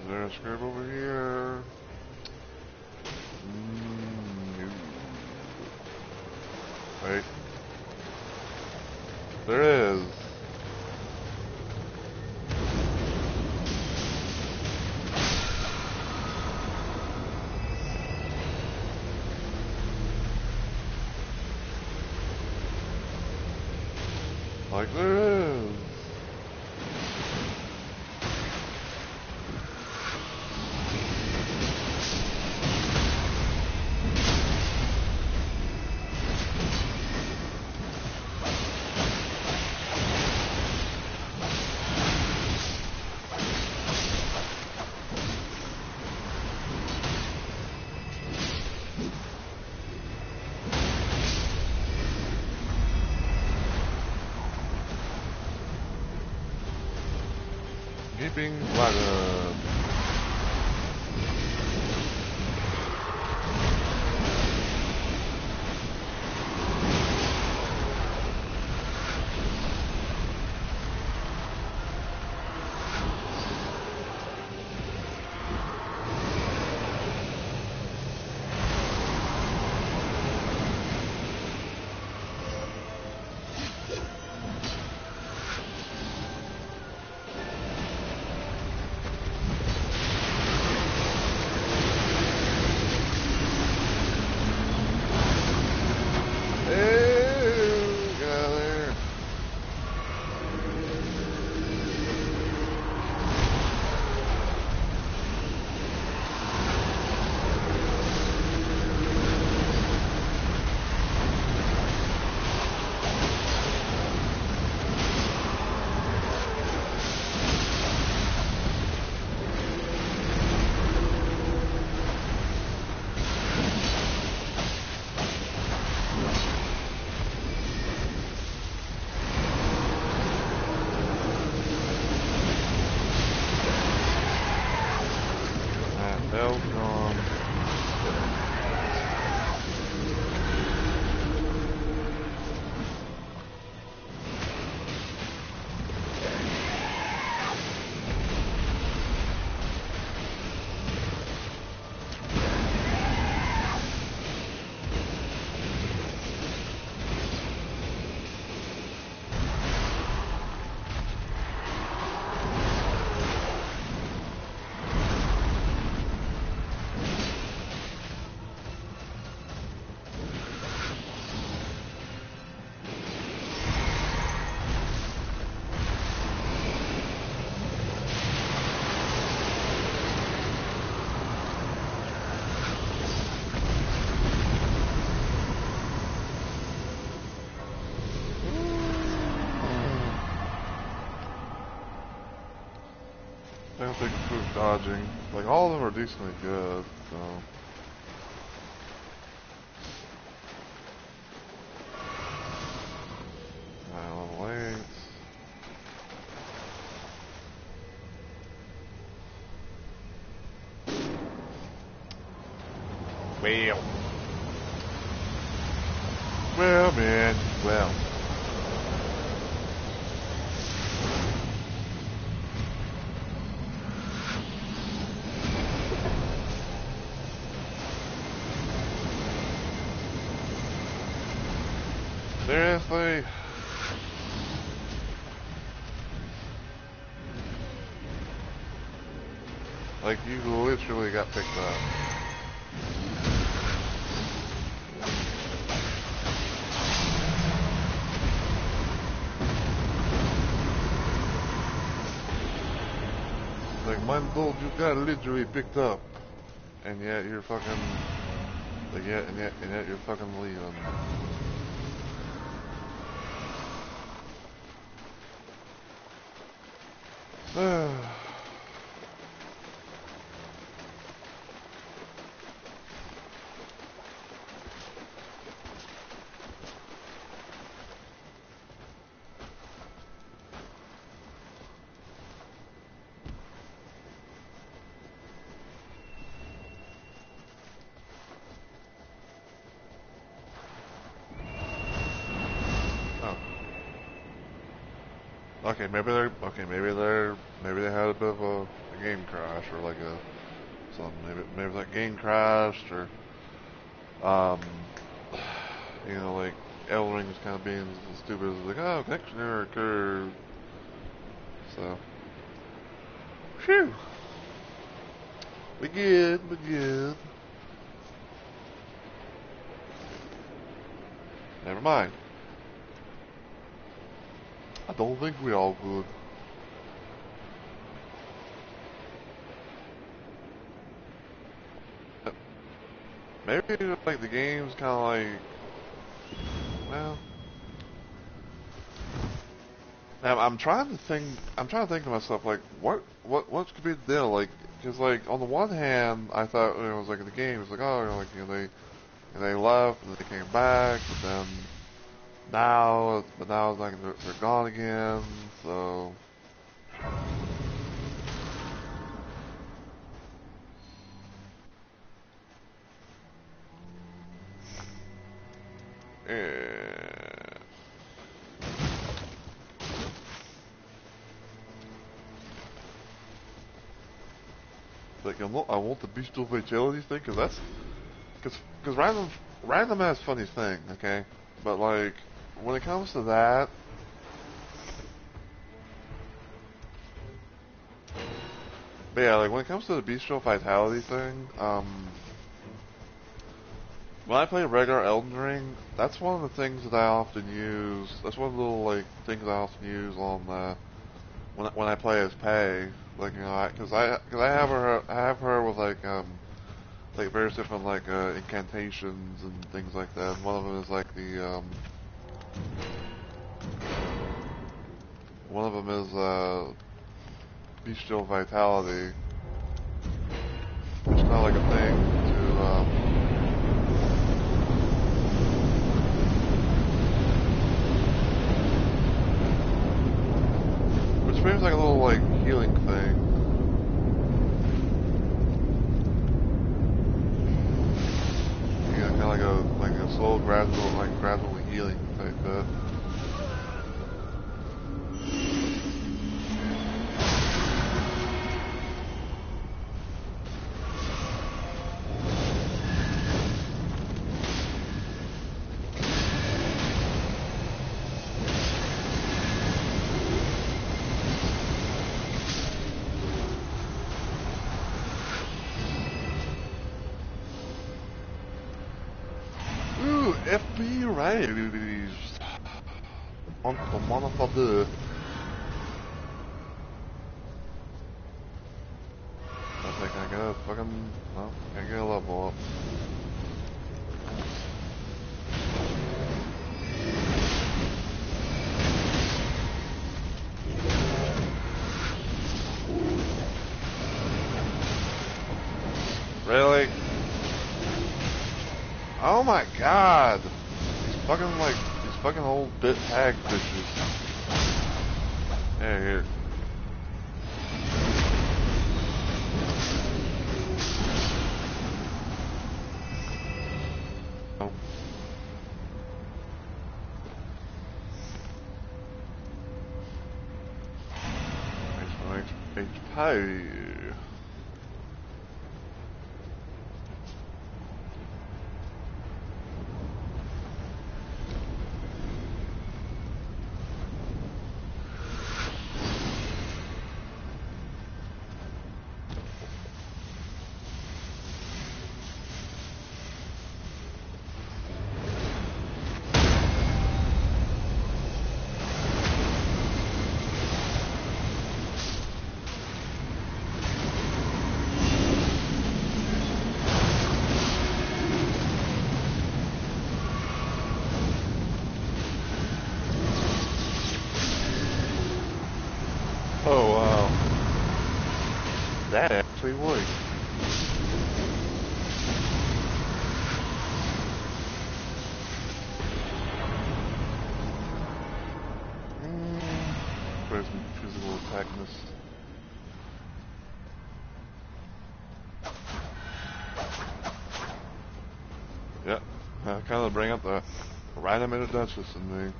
Is there a script over here? No. Wait. There is. Like there is. Keeping flattered. I don't think proof dodging. Like, all of them are decently good, so. Level 8. Well. Well, man. Well. Seriously? Like, you literally got picked up. Like, mine told you got literally picked up. And yet you're fucking... Like, and yet you're fucking leaving. Okay, maybe they had a bit of a game crash or like something. Maybe that game crashed or, you know, like Elden Ring was kind of being stupid. It was like, oh, connection error occurred. So, phew, we good. Never mind. I don't think we all good. Maybe like the game's kind of like, well, I'm trying to think. I'm trying to think to myself like, what could be the deal? Like, because like on the one hand, I thought it was like in the game, it was like, oh, you know, like they left and they came back, but then now it's like they're gone again. So Like, I want the bestial fatality thing, cause that's, cause random has funny thing, okay? But like, when it comes to that, but yeah, like when it comes to the bestial vitality thing, when I play regular Elden Ring, that's one of the things that I often use. That's one of the little like things I often use on when I play as Pei. Like you know, because I have her with like various different like incantations and things like that. And one of them is like the one of them is bestial vitality. It's kind of like a thing to which seems like a little like healing thing. Yeah, kind of like a slow, gradual healing type bit. FB Raves. Motherfucker. I think I gotta fucking, well, I get a level up. Really? Oh my god! These fucking old bit hag bitches. Yeah, here. Oh. HP. Oh wow. That actually worked. Where's some physical attackness? Yep. Kind of bring up the random Duchess in me.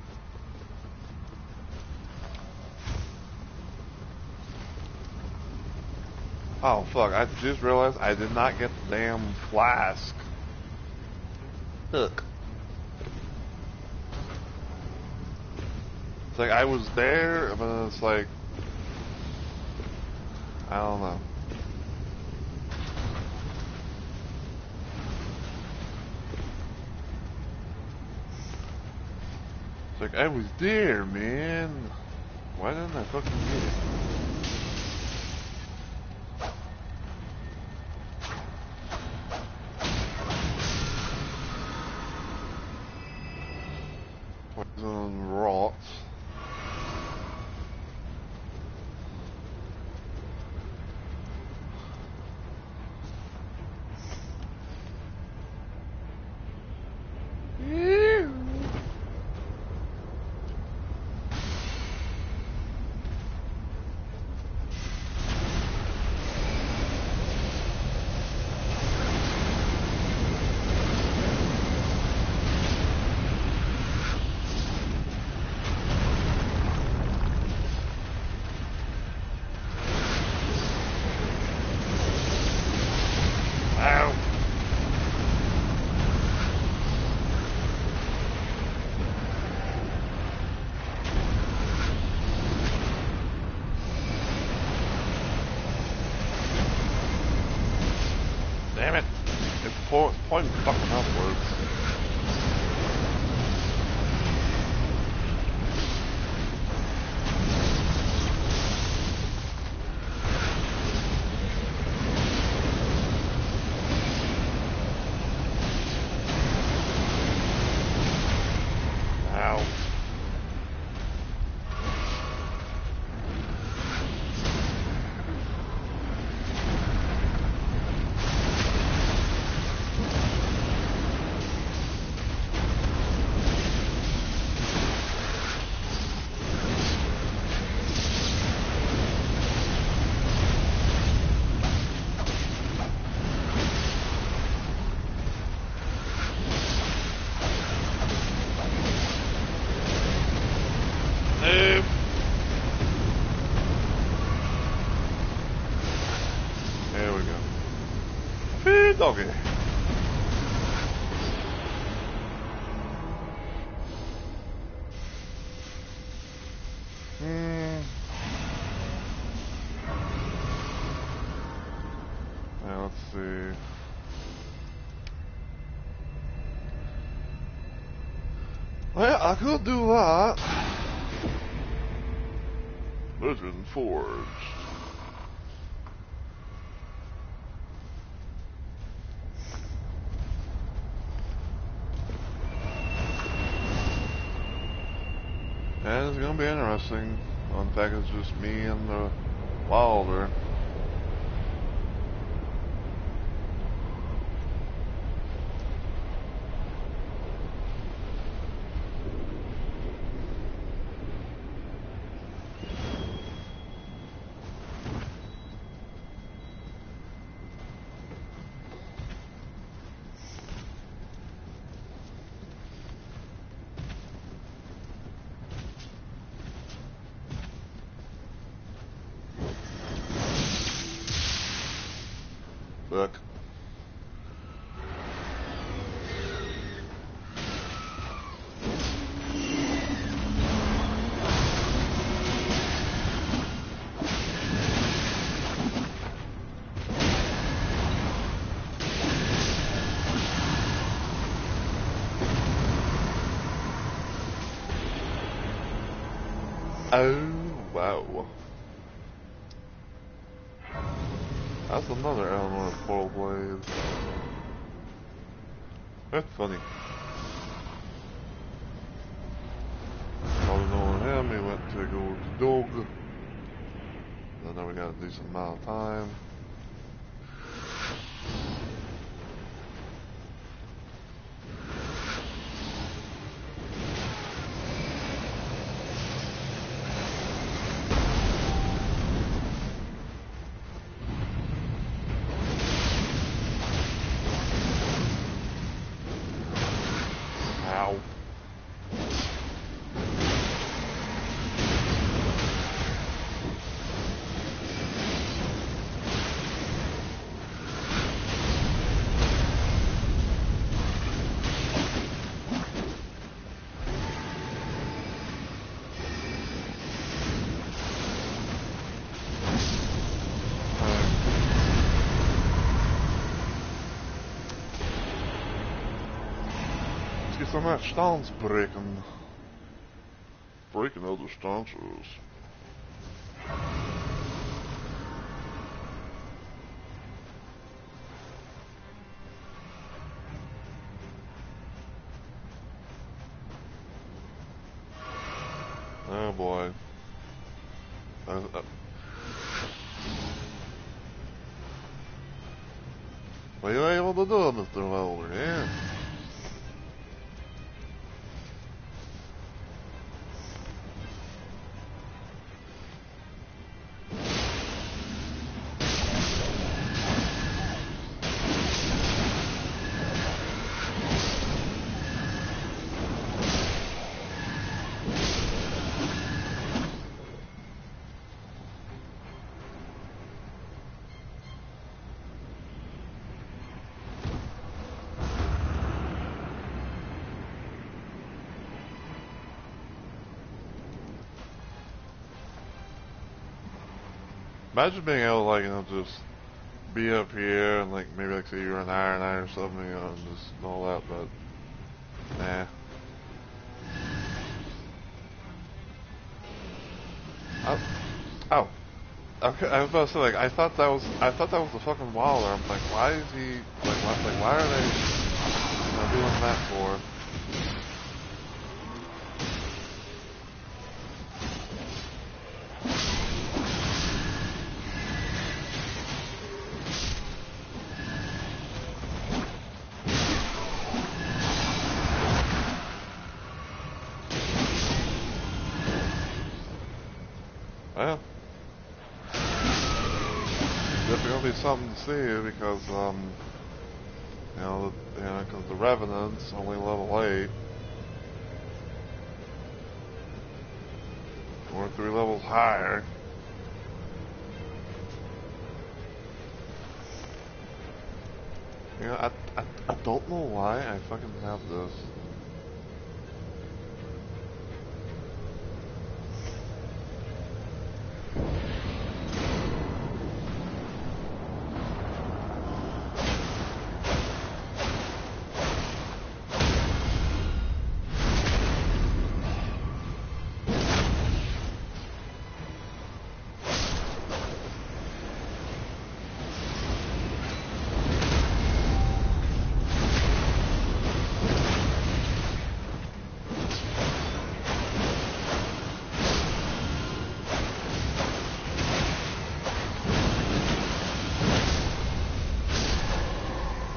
Oh fuck, I just realized I did not get the damn flask. Look. It's like I was there, but it's like, I don't know. It's like I was there, man. Why didn't I fucking get it? Poison rot. Damn it! It's pointing fucking upwards. Ow. Nope. There we go. Hey, doggy. Now let's see. Well, I could do that. Blizzard Forge. And it's gonna be interesting. In fact, it's just me and the Wilder. Look. Oh, wow. That's another element of Portal Blade. That's funny. Probably knowing him, he went to go with the dog. I know we got a decent amount of time. Ow. Get some of that stance breaking. Breaking other stances. Oh boy. What are you able to do, Mr. Welder? Yeah. Imagine being able to, like, you know, just be up here and like maybe like say you're an iron eye or something, you know, and just all that, but nah. Oh, okay. I was about to say like I thought that was the fucking Waller. I'm like, why is he why are they doing that for? Well, definitely gonna be something to see because because the Revenant's only level 8. We're 3 levels higher. You know, I don't know why I fucking have this.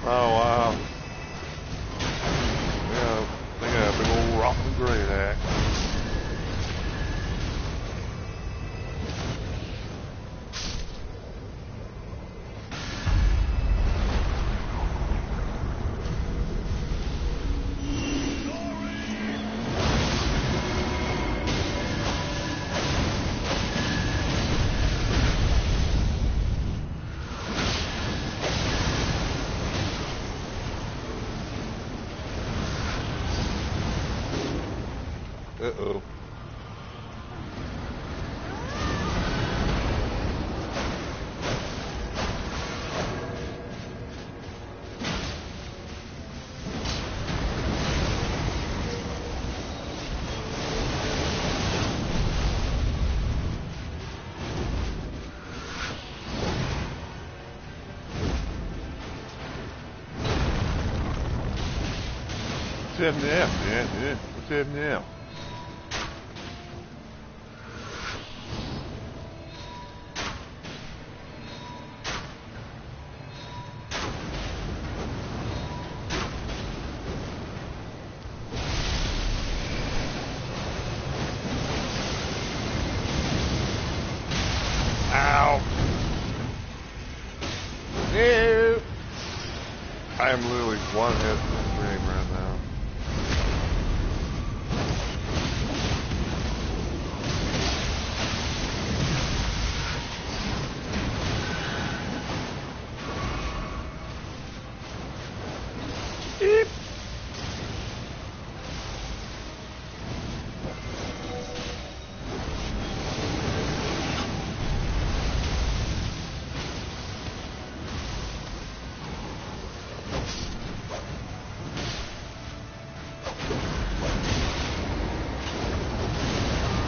Oh wow. Yeah, they got a big old rock and great axe. Uh-oh. What's happening now, man? Yeah. What's happening now? Ow! No! I am literally one hit from the stream right now. Eep.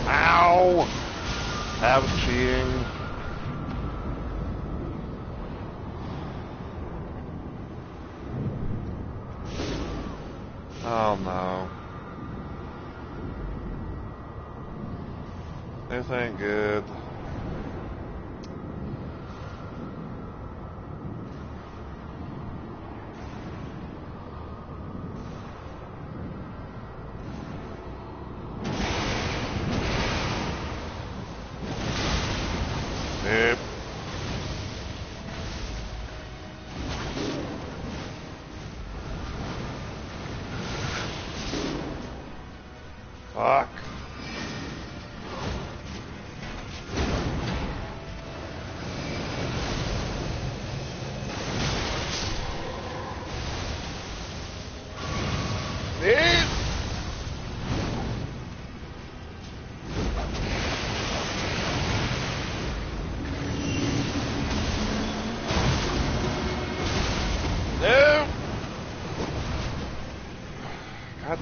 Ow! That was cheating. Oh no. This ain't good. Yep. Fuck.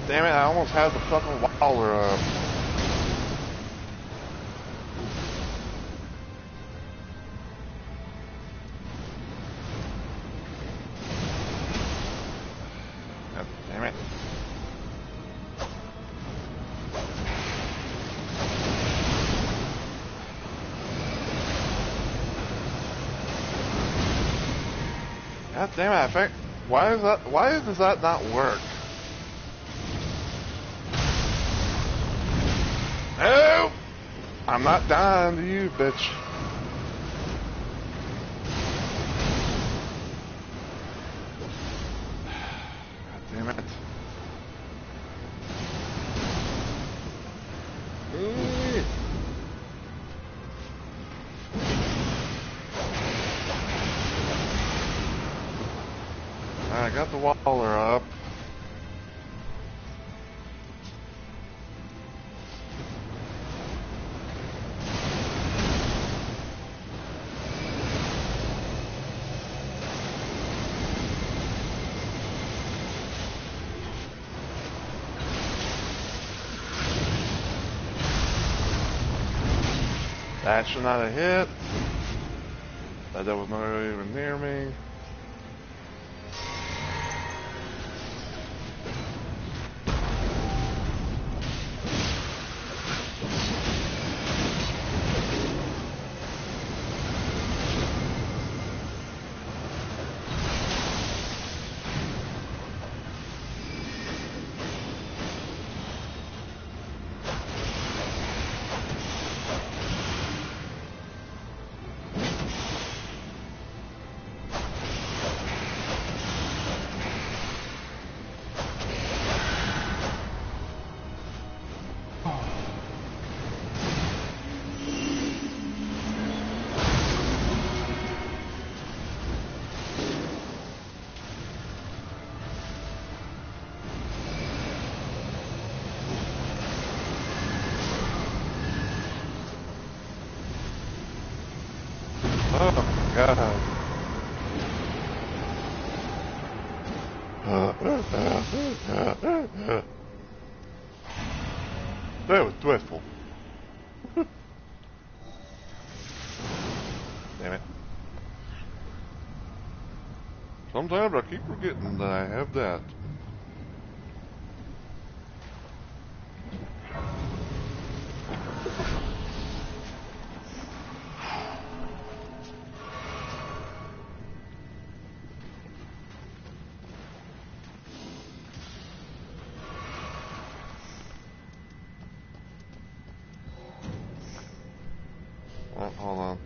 Damn it, I almost had the fucking waller up. God damn it. God damn it, I think, why does that not work? No! I'm not dying to you, bitch. God damn it. I got the waller up. That should not have hit. That was not even near me. Oh, God. That was dreadful. Damn it. Sometimes I keep forgetting that I have that. Oh, hold on.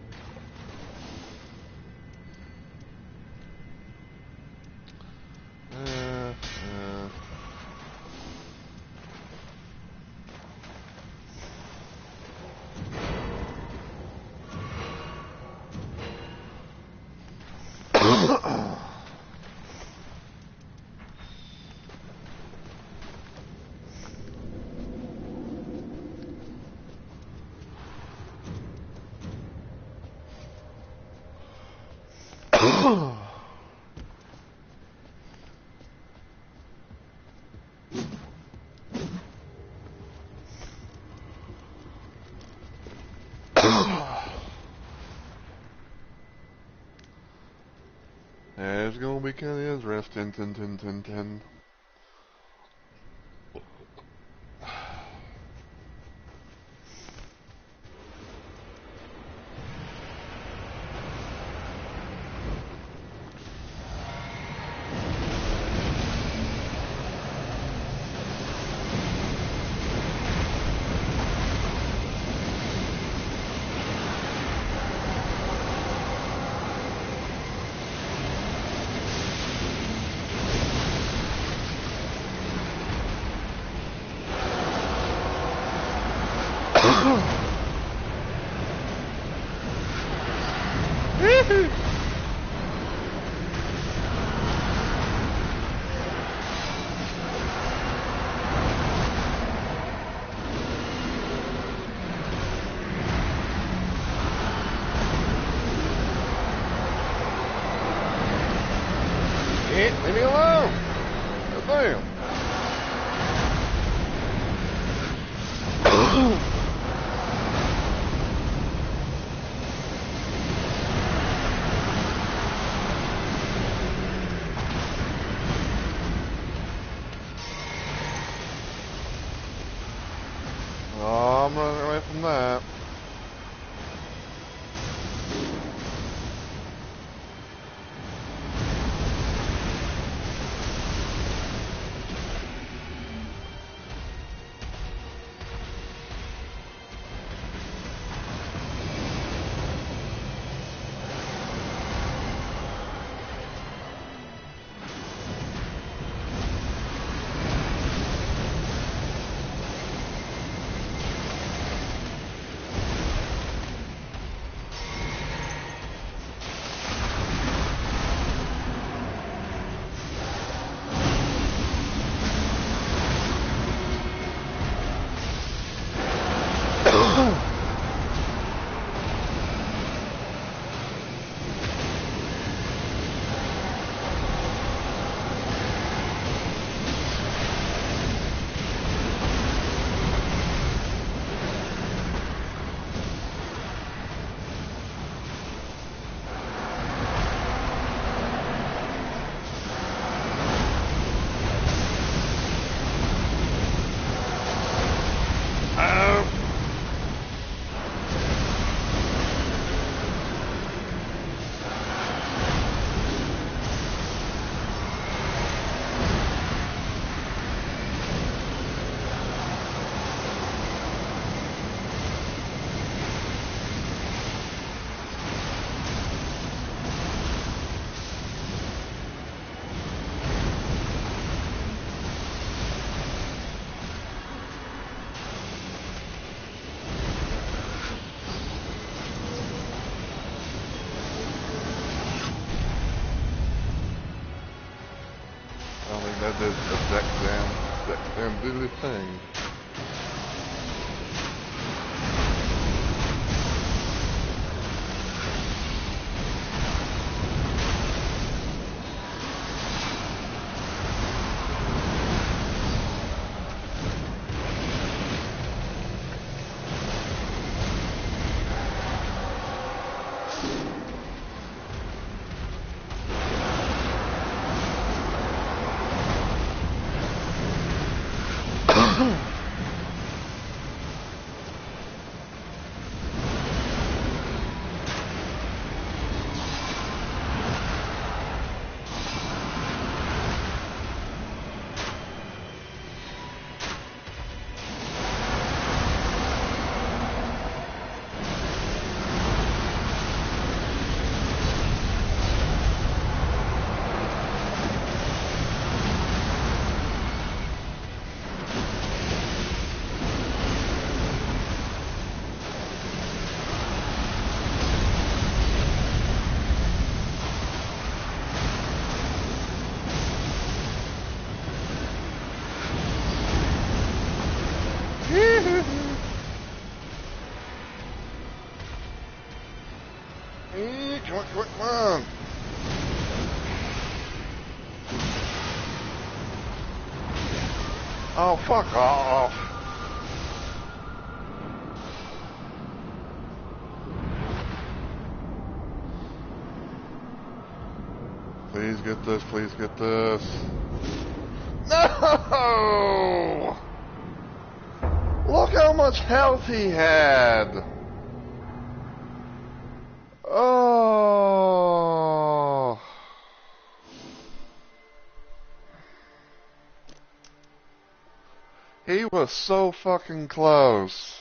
Yeah, it's gonna be kind of interesting. Ten. Leave me alone. Damn. Oh, I'm running away from that. I don't think that did that damn diddly thing. Come on. Oh, fuck off. Please get this, please get this. No! Look how much health he had. Oh. He was so fucking close.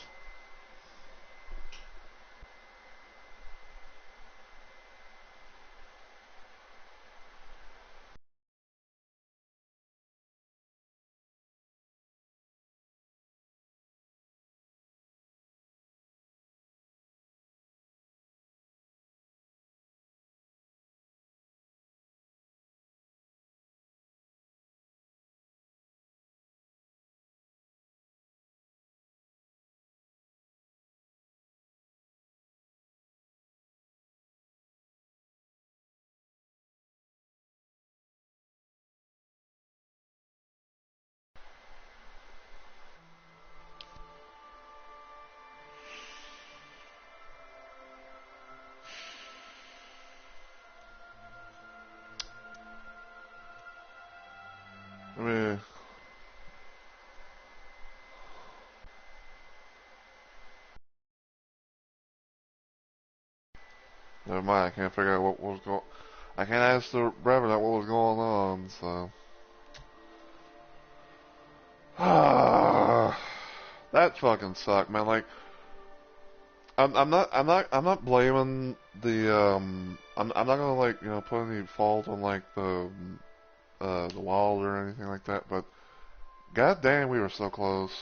I mean, never mind. I can't figure out what was going. I can't ask the Reverend what was going on. So, that fucking sucked, man. Like, I'm not blaming I'm not gonna like put any fault on like the wall or anything like that. But god damn, we were so close.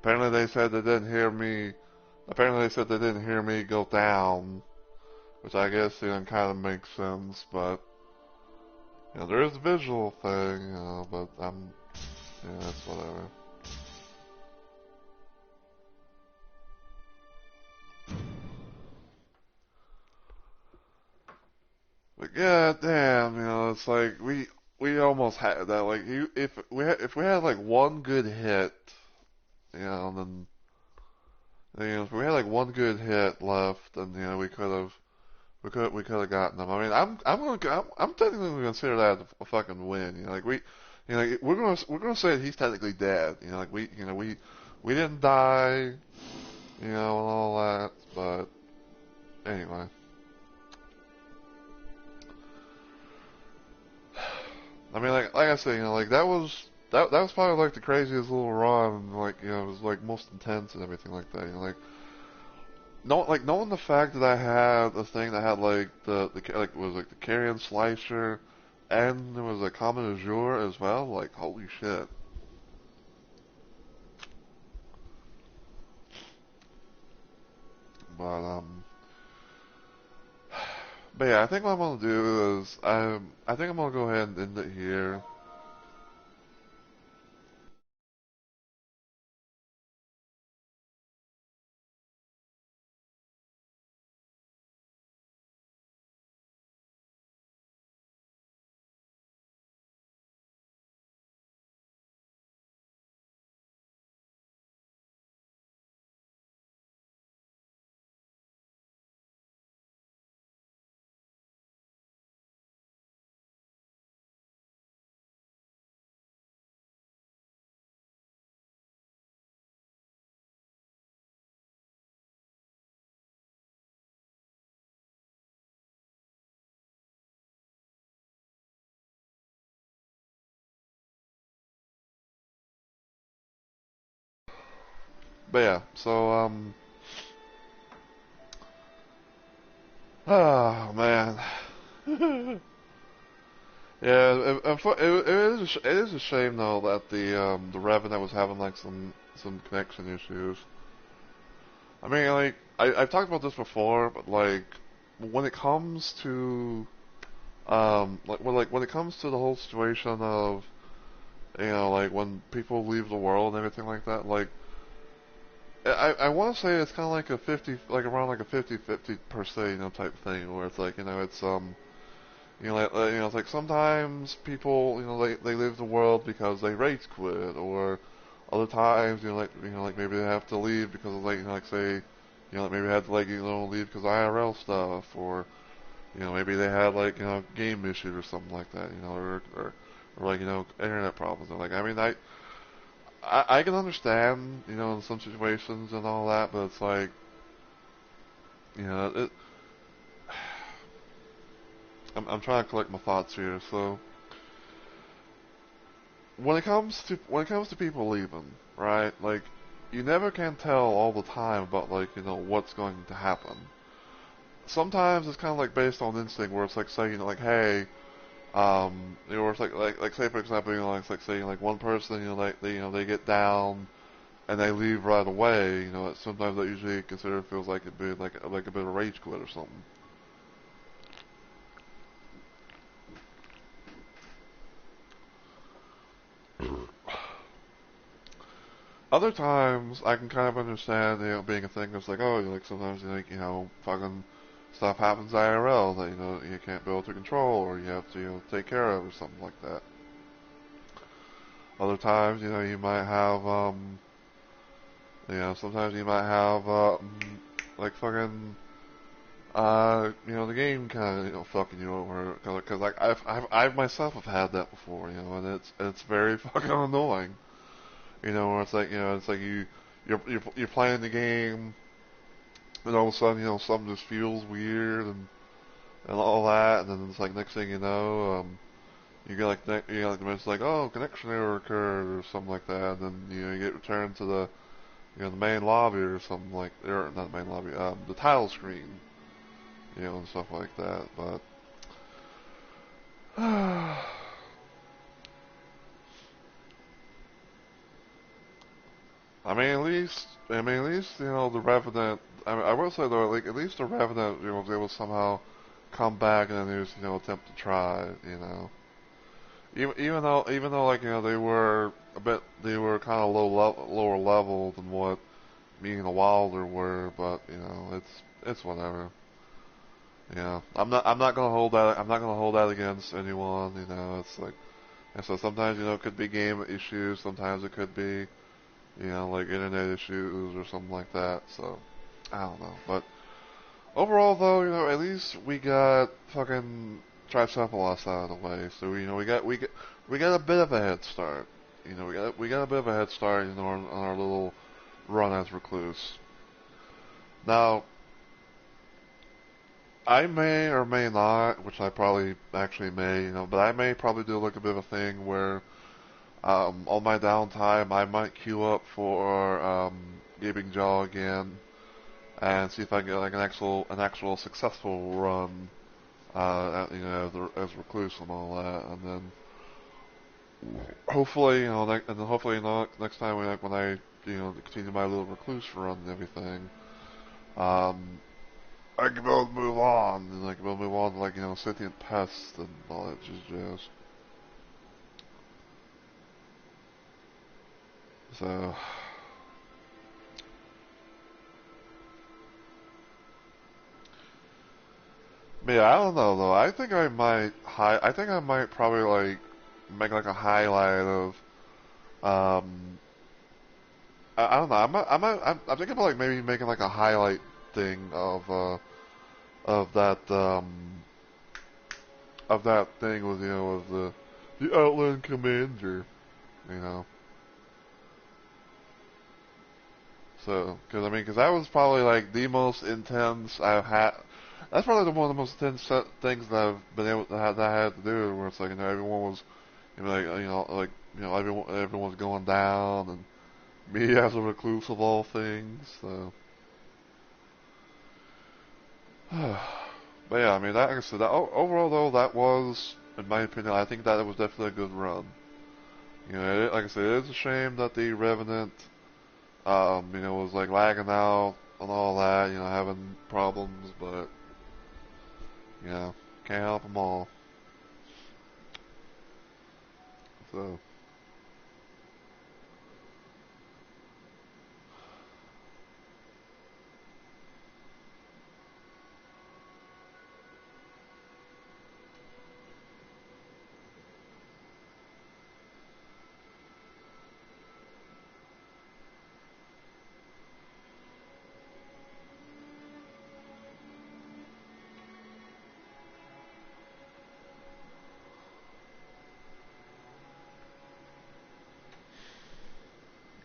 Apparently they said they didn't hear me. Apparently they said they didn't hear me go down, which I guess kind of makes sense. But there is a visual thing, but that's whatever. But god damn, it's like we almost had that. Like if we had like one good hit, then if we had like one good hit left, then we could have gotten them. I mean, I'm technically gonna consider that a fucking win. Like we're gonna say that he's technically dead. Like we didn't die, and all that. But anyway. I mean, like I said, like that was probably like the craziest little run. Like it was like most intense and everything like that. Knowing the fact that I had a thing that had like like was like the carrion slicer, and there was a common azure as well. Like holy shit. But but yeah, I think what I'm gonna do is I think I'm gonna go ahead and end it here. But yeah, so oh man. Yeah, it is a shame though that the Revenant was having like some connection issues. I mean, like I've talked about this before, but like when it comes to when it comes to the whole situation of like when people leave the world and everything like that, like I want to say it's kind of like a 50 like around like a 50-50 per se type thing where it's like it's it's like sometimes people, they leave the world because they rage quit, or other times, like maybe they have to leave because of like, like say, like maybe they have to like, leave because of IRL stuff, or, maybe they had like, game issues or something like that, or like, internet problems. And like, I mean, I can understand, in some situations and all that, but it's like, it, I'm trying to collect my thoughts here, so. When it comes to people leaving, right? Like you never can tell all the time about like what's going to happen. sometimes it's kind of like based on instinct, where it's like saying like, hey, or it's like say for example, it's like saying like one person, they get down and they leave right away. Sometimes that usually considered feels like it'd be like a bit of a rage quit or something. Other times, I can kind of understand, being a thing that's like, oh, like sometimes, fucking stuff happens IRL that, you can't be able to control or you have to, take care of or something like that. Other times, you might have, sometimes you might have, like fucking, the game kind of, fucking you over, cause like, I've myself have had that before, and it's very fucking annoying. Where it's like, you're playing the game, and all of a sudden, something just feels weird and all that, and then it's like next thing you know, you get like the message like, oh, connection error occurred or something like that, and then you get returned to the main lobby or something like, or not the main lobby, the title screen, and stuff like that. But at least, the Revenant. I will say though, like at least the Revenant, was able to somehow come back and at least, attempt to try it, Even though, like, they were kind of lower level than what me and the Wilder were, but it's whatever. I'm not gonna hold that against anyone. It's like, and so sometimes, it could be game issues, sometimes it could be, like internet issues or something like that. So I don't know, but overall though, at least we got fucking Tricephalus out of the way. So we got a bit of a head start. We got a bit of a head start, on our little run as Recluse. Now, I may or may not, which I probably actually may, but I may probably do like a bit of a thing where, on my downtime, I might queue up for Gaping Jaw again and see if I can get like an actual successful run, as Recluse and all that, and then hopefully, next time when I continue my little Recluse run and everything, um, I can be able to move on, and I can be able to move on to like sentient pests and all that jazz. So, but yeah, I don't know though. I think I might probably like make like a highlight of um. I don't know. I'm thinking about like maybe making like a highlight thing of that thing with with the Outland Commander, you know. So, because that was probably like the most intense I've had. That's probably one of the most intense things that I've been able to have, that I had to do. Where it's like everyone was, everyone's going down, and me as a recluse of all things. So, but yeah, that, like I said, overall though, that was, in my opinion, I think that it was definitely a good run. Like I said, it is a shame that the Revenant, was like lagging out and all that, having problems, but can't help them all. So,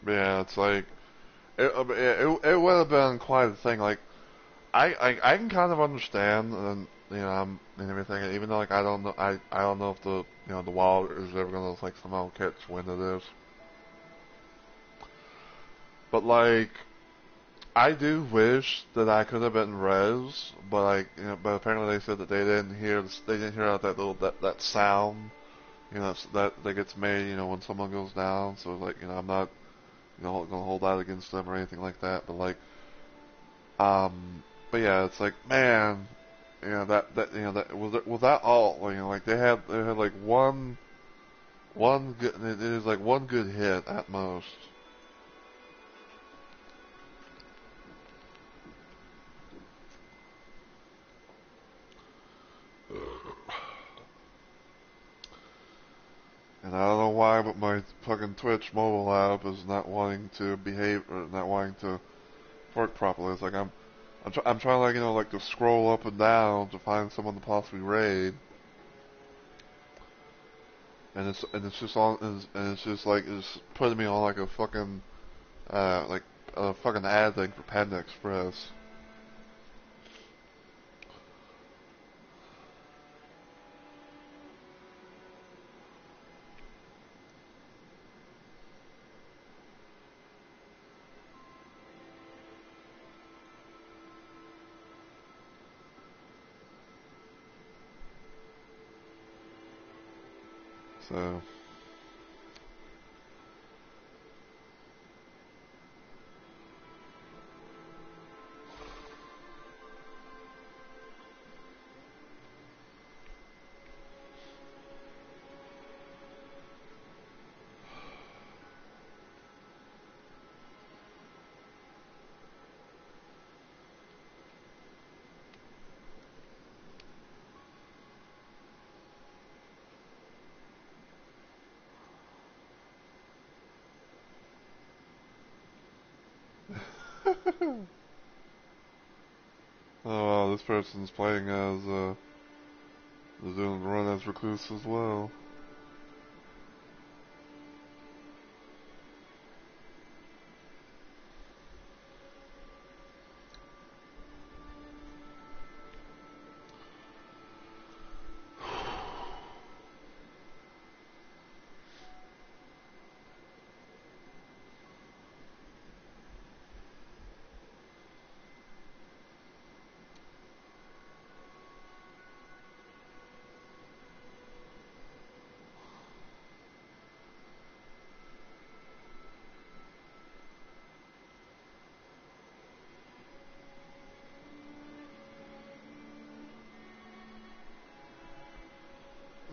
yeah, it's like, it would have been quite a thing. Like, I can kind of understand, and and everything. Even though like I don't know if the Wild is ever gonna like somehow catch wind of this. But like, I do wish that I could have been res, but like, but apparently they said that they didn't hear out that that sound, that gets made, when someone goes down. So like, I'm not, gonna hold that against them or anything like that. But like, but yeah, it's like, man, that was that all, like they had like one good, it is like one good hit at most. And I don't know why, but my fucking Twitch mobile app is not wanting to behave or not wanting to work properly. It's like I'm trying like like to scroll up and down to find someone to possibly raid, and it's just on and it's just like it's putting me on like a fucking like a fucking ad thing for Panda Express. So. Oh wow, this person's playing as is doing run as recluse as well.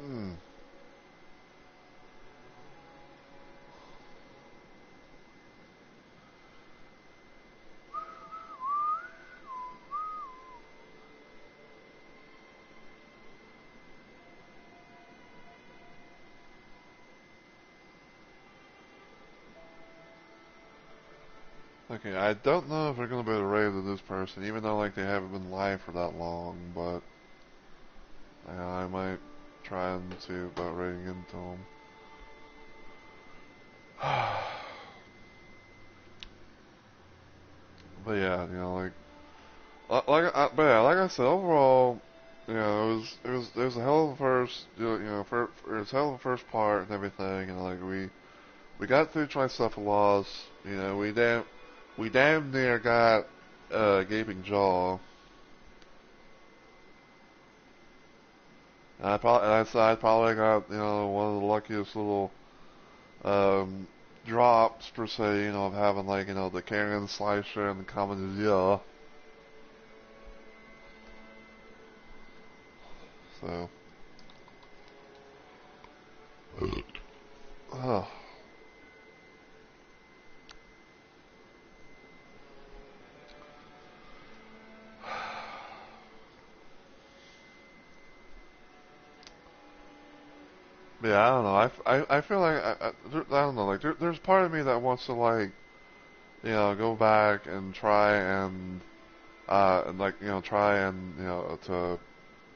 Hmm. Okay, I don't know if we're gonna be able to raid with this person, even though like they haven't been live for that long, but I might try and see about raiding into them. But yeah, but yeah, like I said, overall, it was a hell of a first, it was a hell of a first part and everything, and like we got through Tricephalos, we damn near got Gaping Jaw. And I probably got one of the luckiest little um, drops per se, of having like the Carrion Slicer and the Common. So, uh, yeah, I don't know. I feel like I don't know. Like there's part of me that wants to like go back and try and like try and to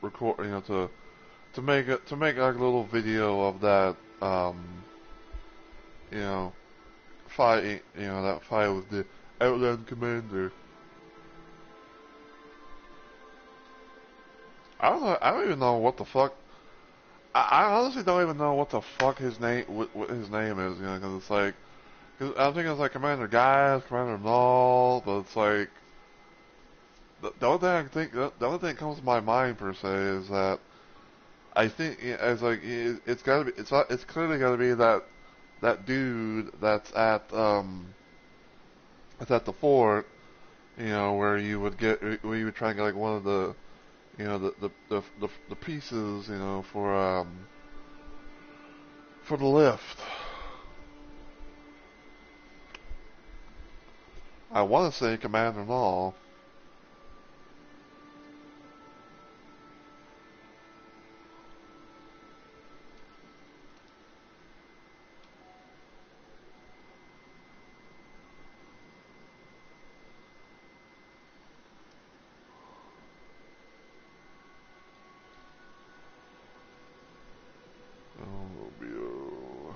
record to make like a little video of that you know fight that fight with the Outland Commander. I don't even know what the fuck. I honestly don't even know what the fuck his name what his name is, because it's like Cause I'm thinking it's like Commander Guys, Commander Null, but it's like the only thing I can think, the only thing that comes to my mind per se is that I think it's like it's gotta be, it's clearly gotta be that dude that's at the fort, you know, where you would try and get like one of the, you know, the pieces, you know, for the lift. I want to say Commander Null. Romeo,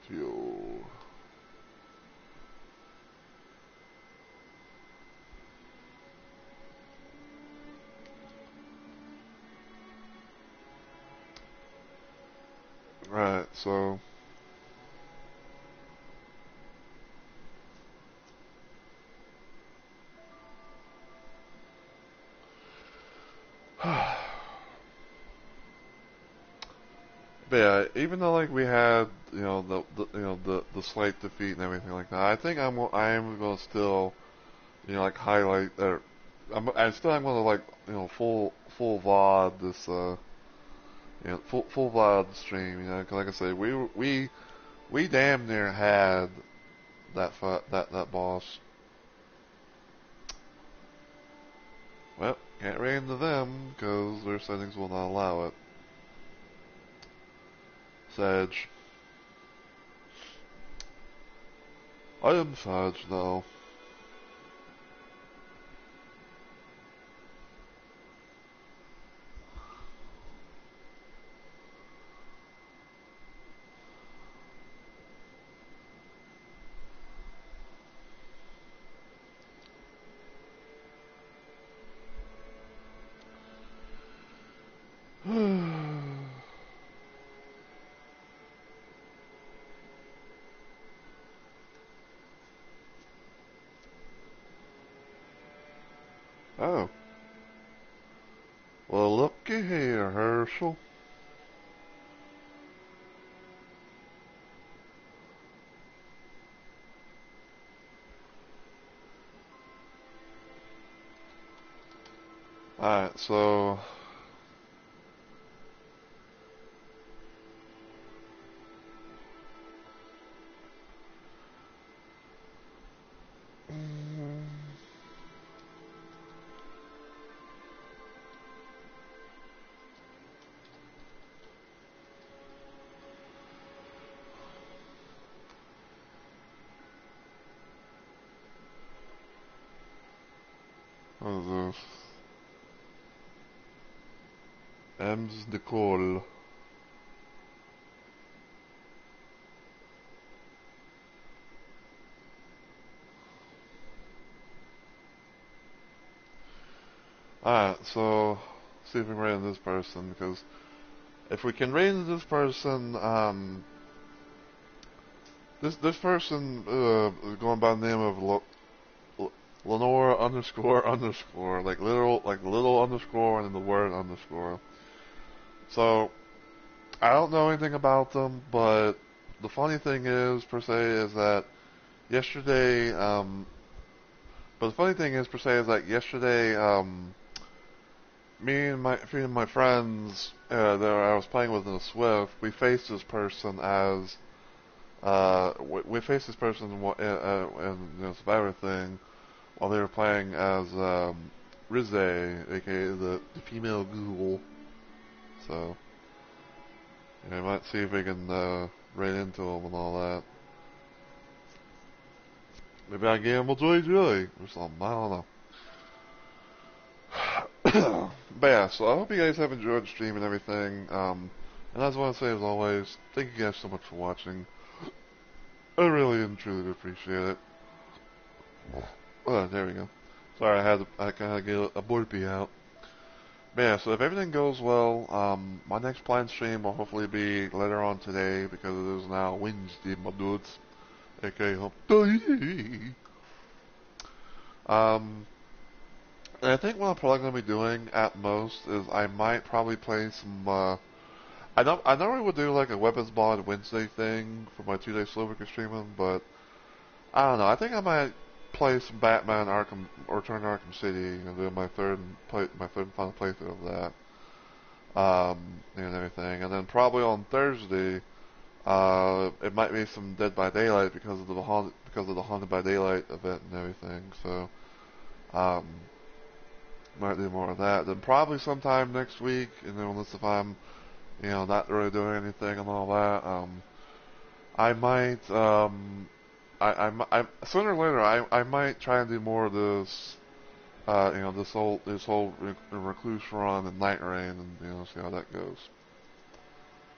Tio. Right, so but yeah, even though like we had, you know, the slight defeat and everything like that, I think I am gonna still, you know, like highlight that. I still am gonna like, you know, full VOD this you know, full VOD stream, you know, 'cause like I say, we damn near had that boss. Well, can't raid into them because their settings will not allow it. Sag. I am Sag though. Oh. Well, looky here, Herschel. Alright, so what is this? Ems Nicole. Alright, so see if we can raid into this person, because if we can raid into this person, this person is going by the name of Lenora underscore, like little underscore and then the word underscore. So I don't know anything about them, but the funny thing is, per se, is that yesterday, but the funny thing is, per se, is that yesterday, me and my friends that I was playing with in the Swift, we faced this person as, we faced this person in the Survivor thing while they were playing as, Rize, aka the female ghoul. So, yeah, I might see if we can, raid into him and all that. Maybe I gamble twice, really, or something, I don't know. But yeah, so I hope you guys have enjoyed the stream and everything. And as I want to say, as always, thank you guys so much for watching. I really and truly appreciate it. Oh, there we go. Sorry, I kind of get a burpee out. But yeah, so if everything goes well, my next planned stream will hopefully be later on today because it is now Wednesday, my dudes. aka Hump Day. Um, and I think what I'm probably going to be doing at most is I might probably play some, I normally would do like a Weapons Mod Wednesday thing for my 2-day slow week of streaming, but I don't know. I think I might play some Batman Arkham or Return to Arkham City and do my third and final playthrough of that. And everything. And then probably on Thursday, it might be some Dead by Daylight because of the Haunted by Daylight event and everything. So, um, might do more of that. Then probably sometime next week, and then unless if I'm, not really doing anything and all that, I might, sooner or later, I might try and do more of this, this whole recluse run and night rain, and see how that goes.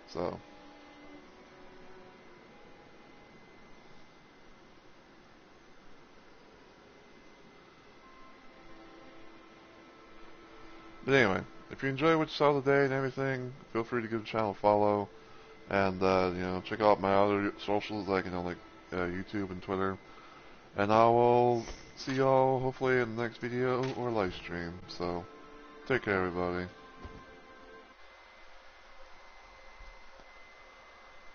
So, but anyway, if you enjoy what you saw today and everything, feel free to give the channel a follow, and check out my other socials like YouTube and Twitter, and I will see y'all hopefully in the next video or live stream. So, take care, everybody.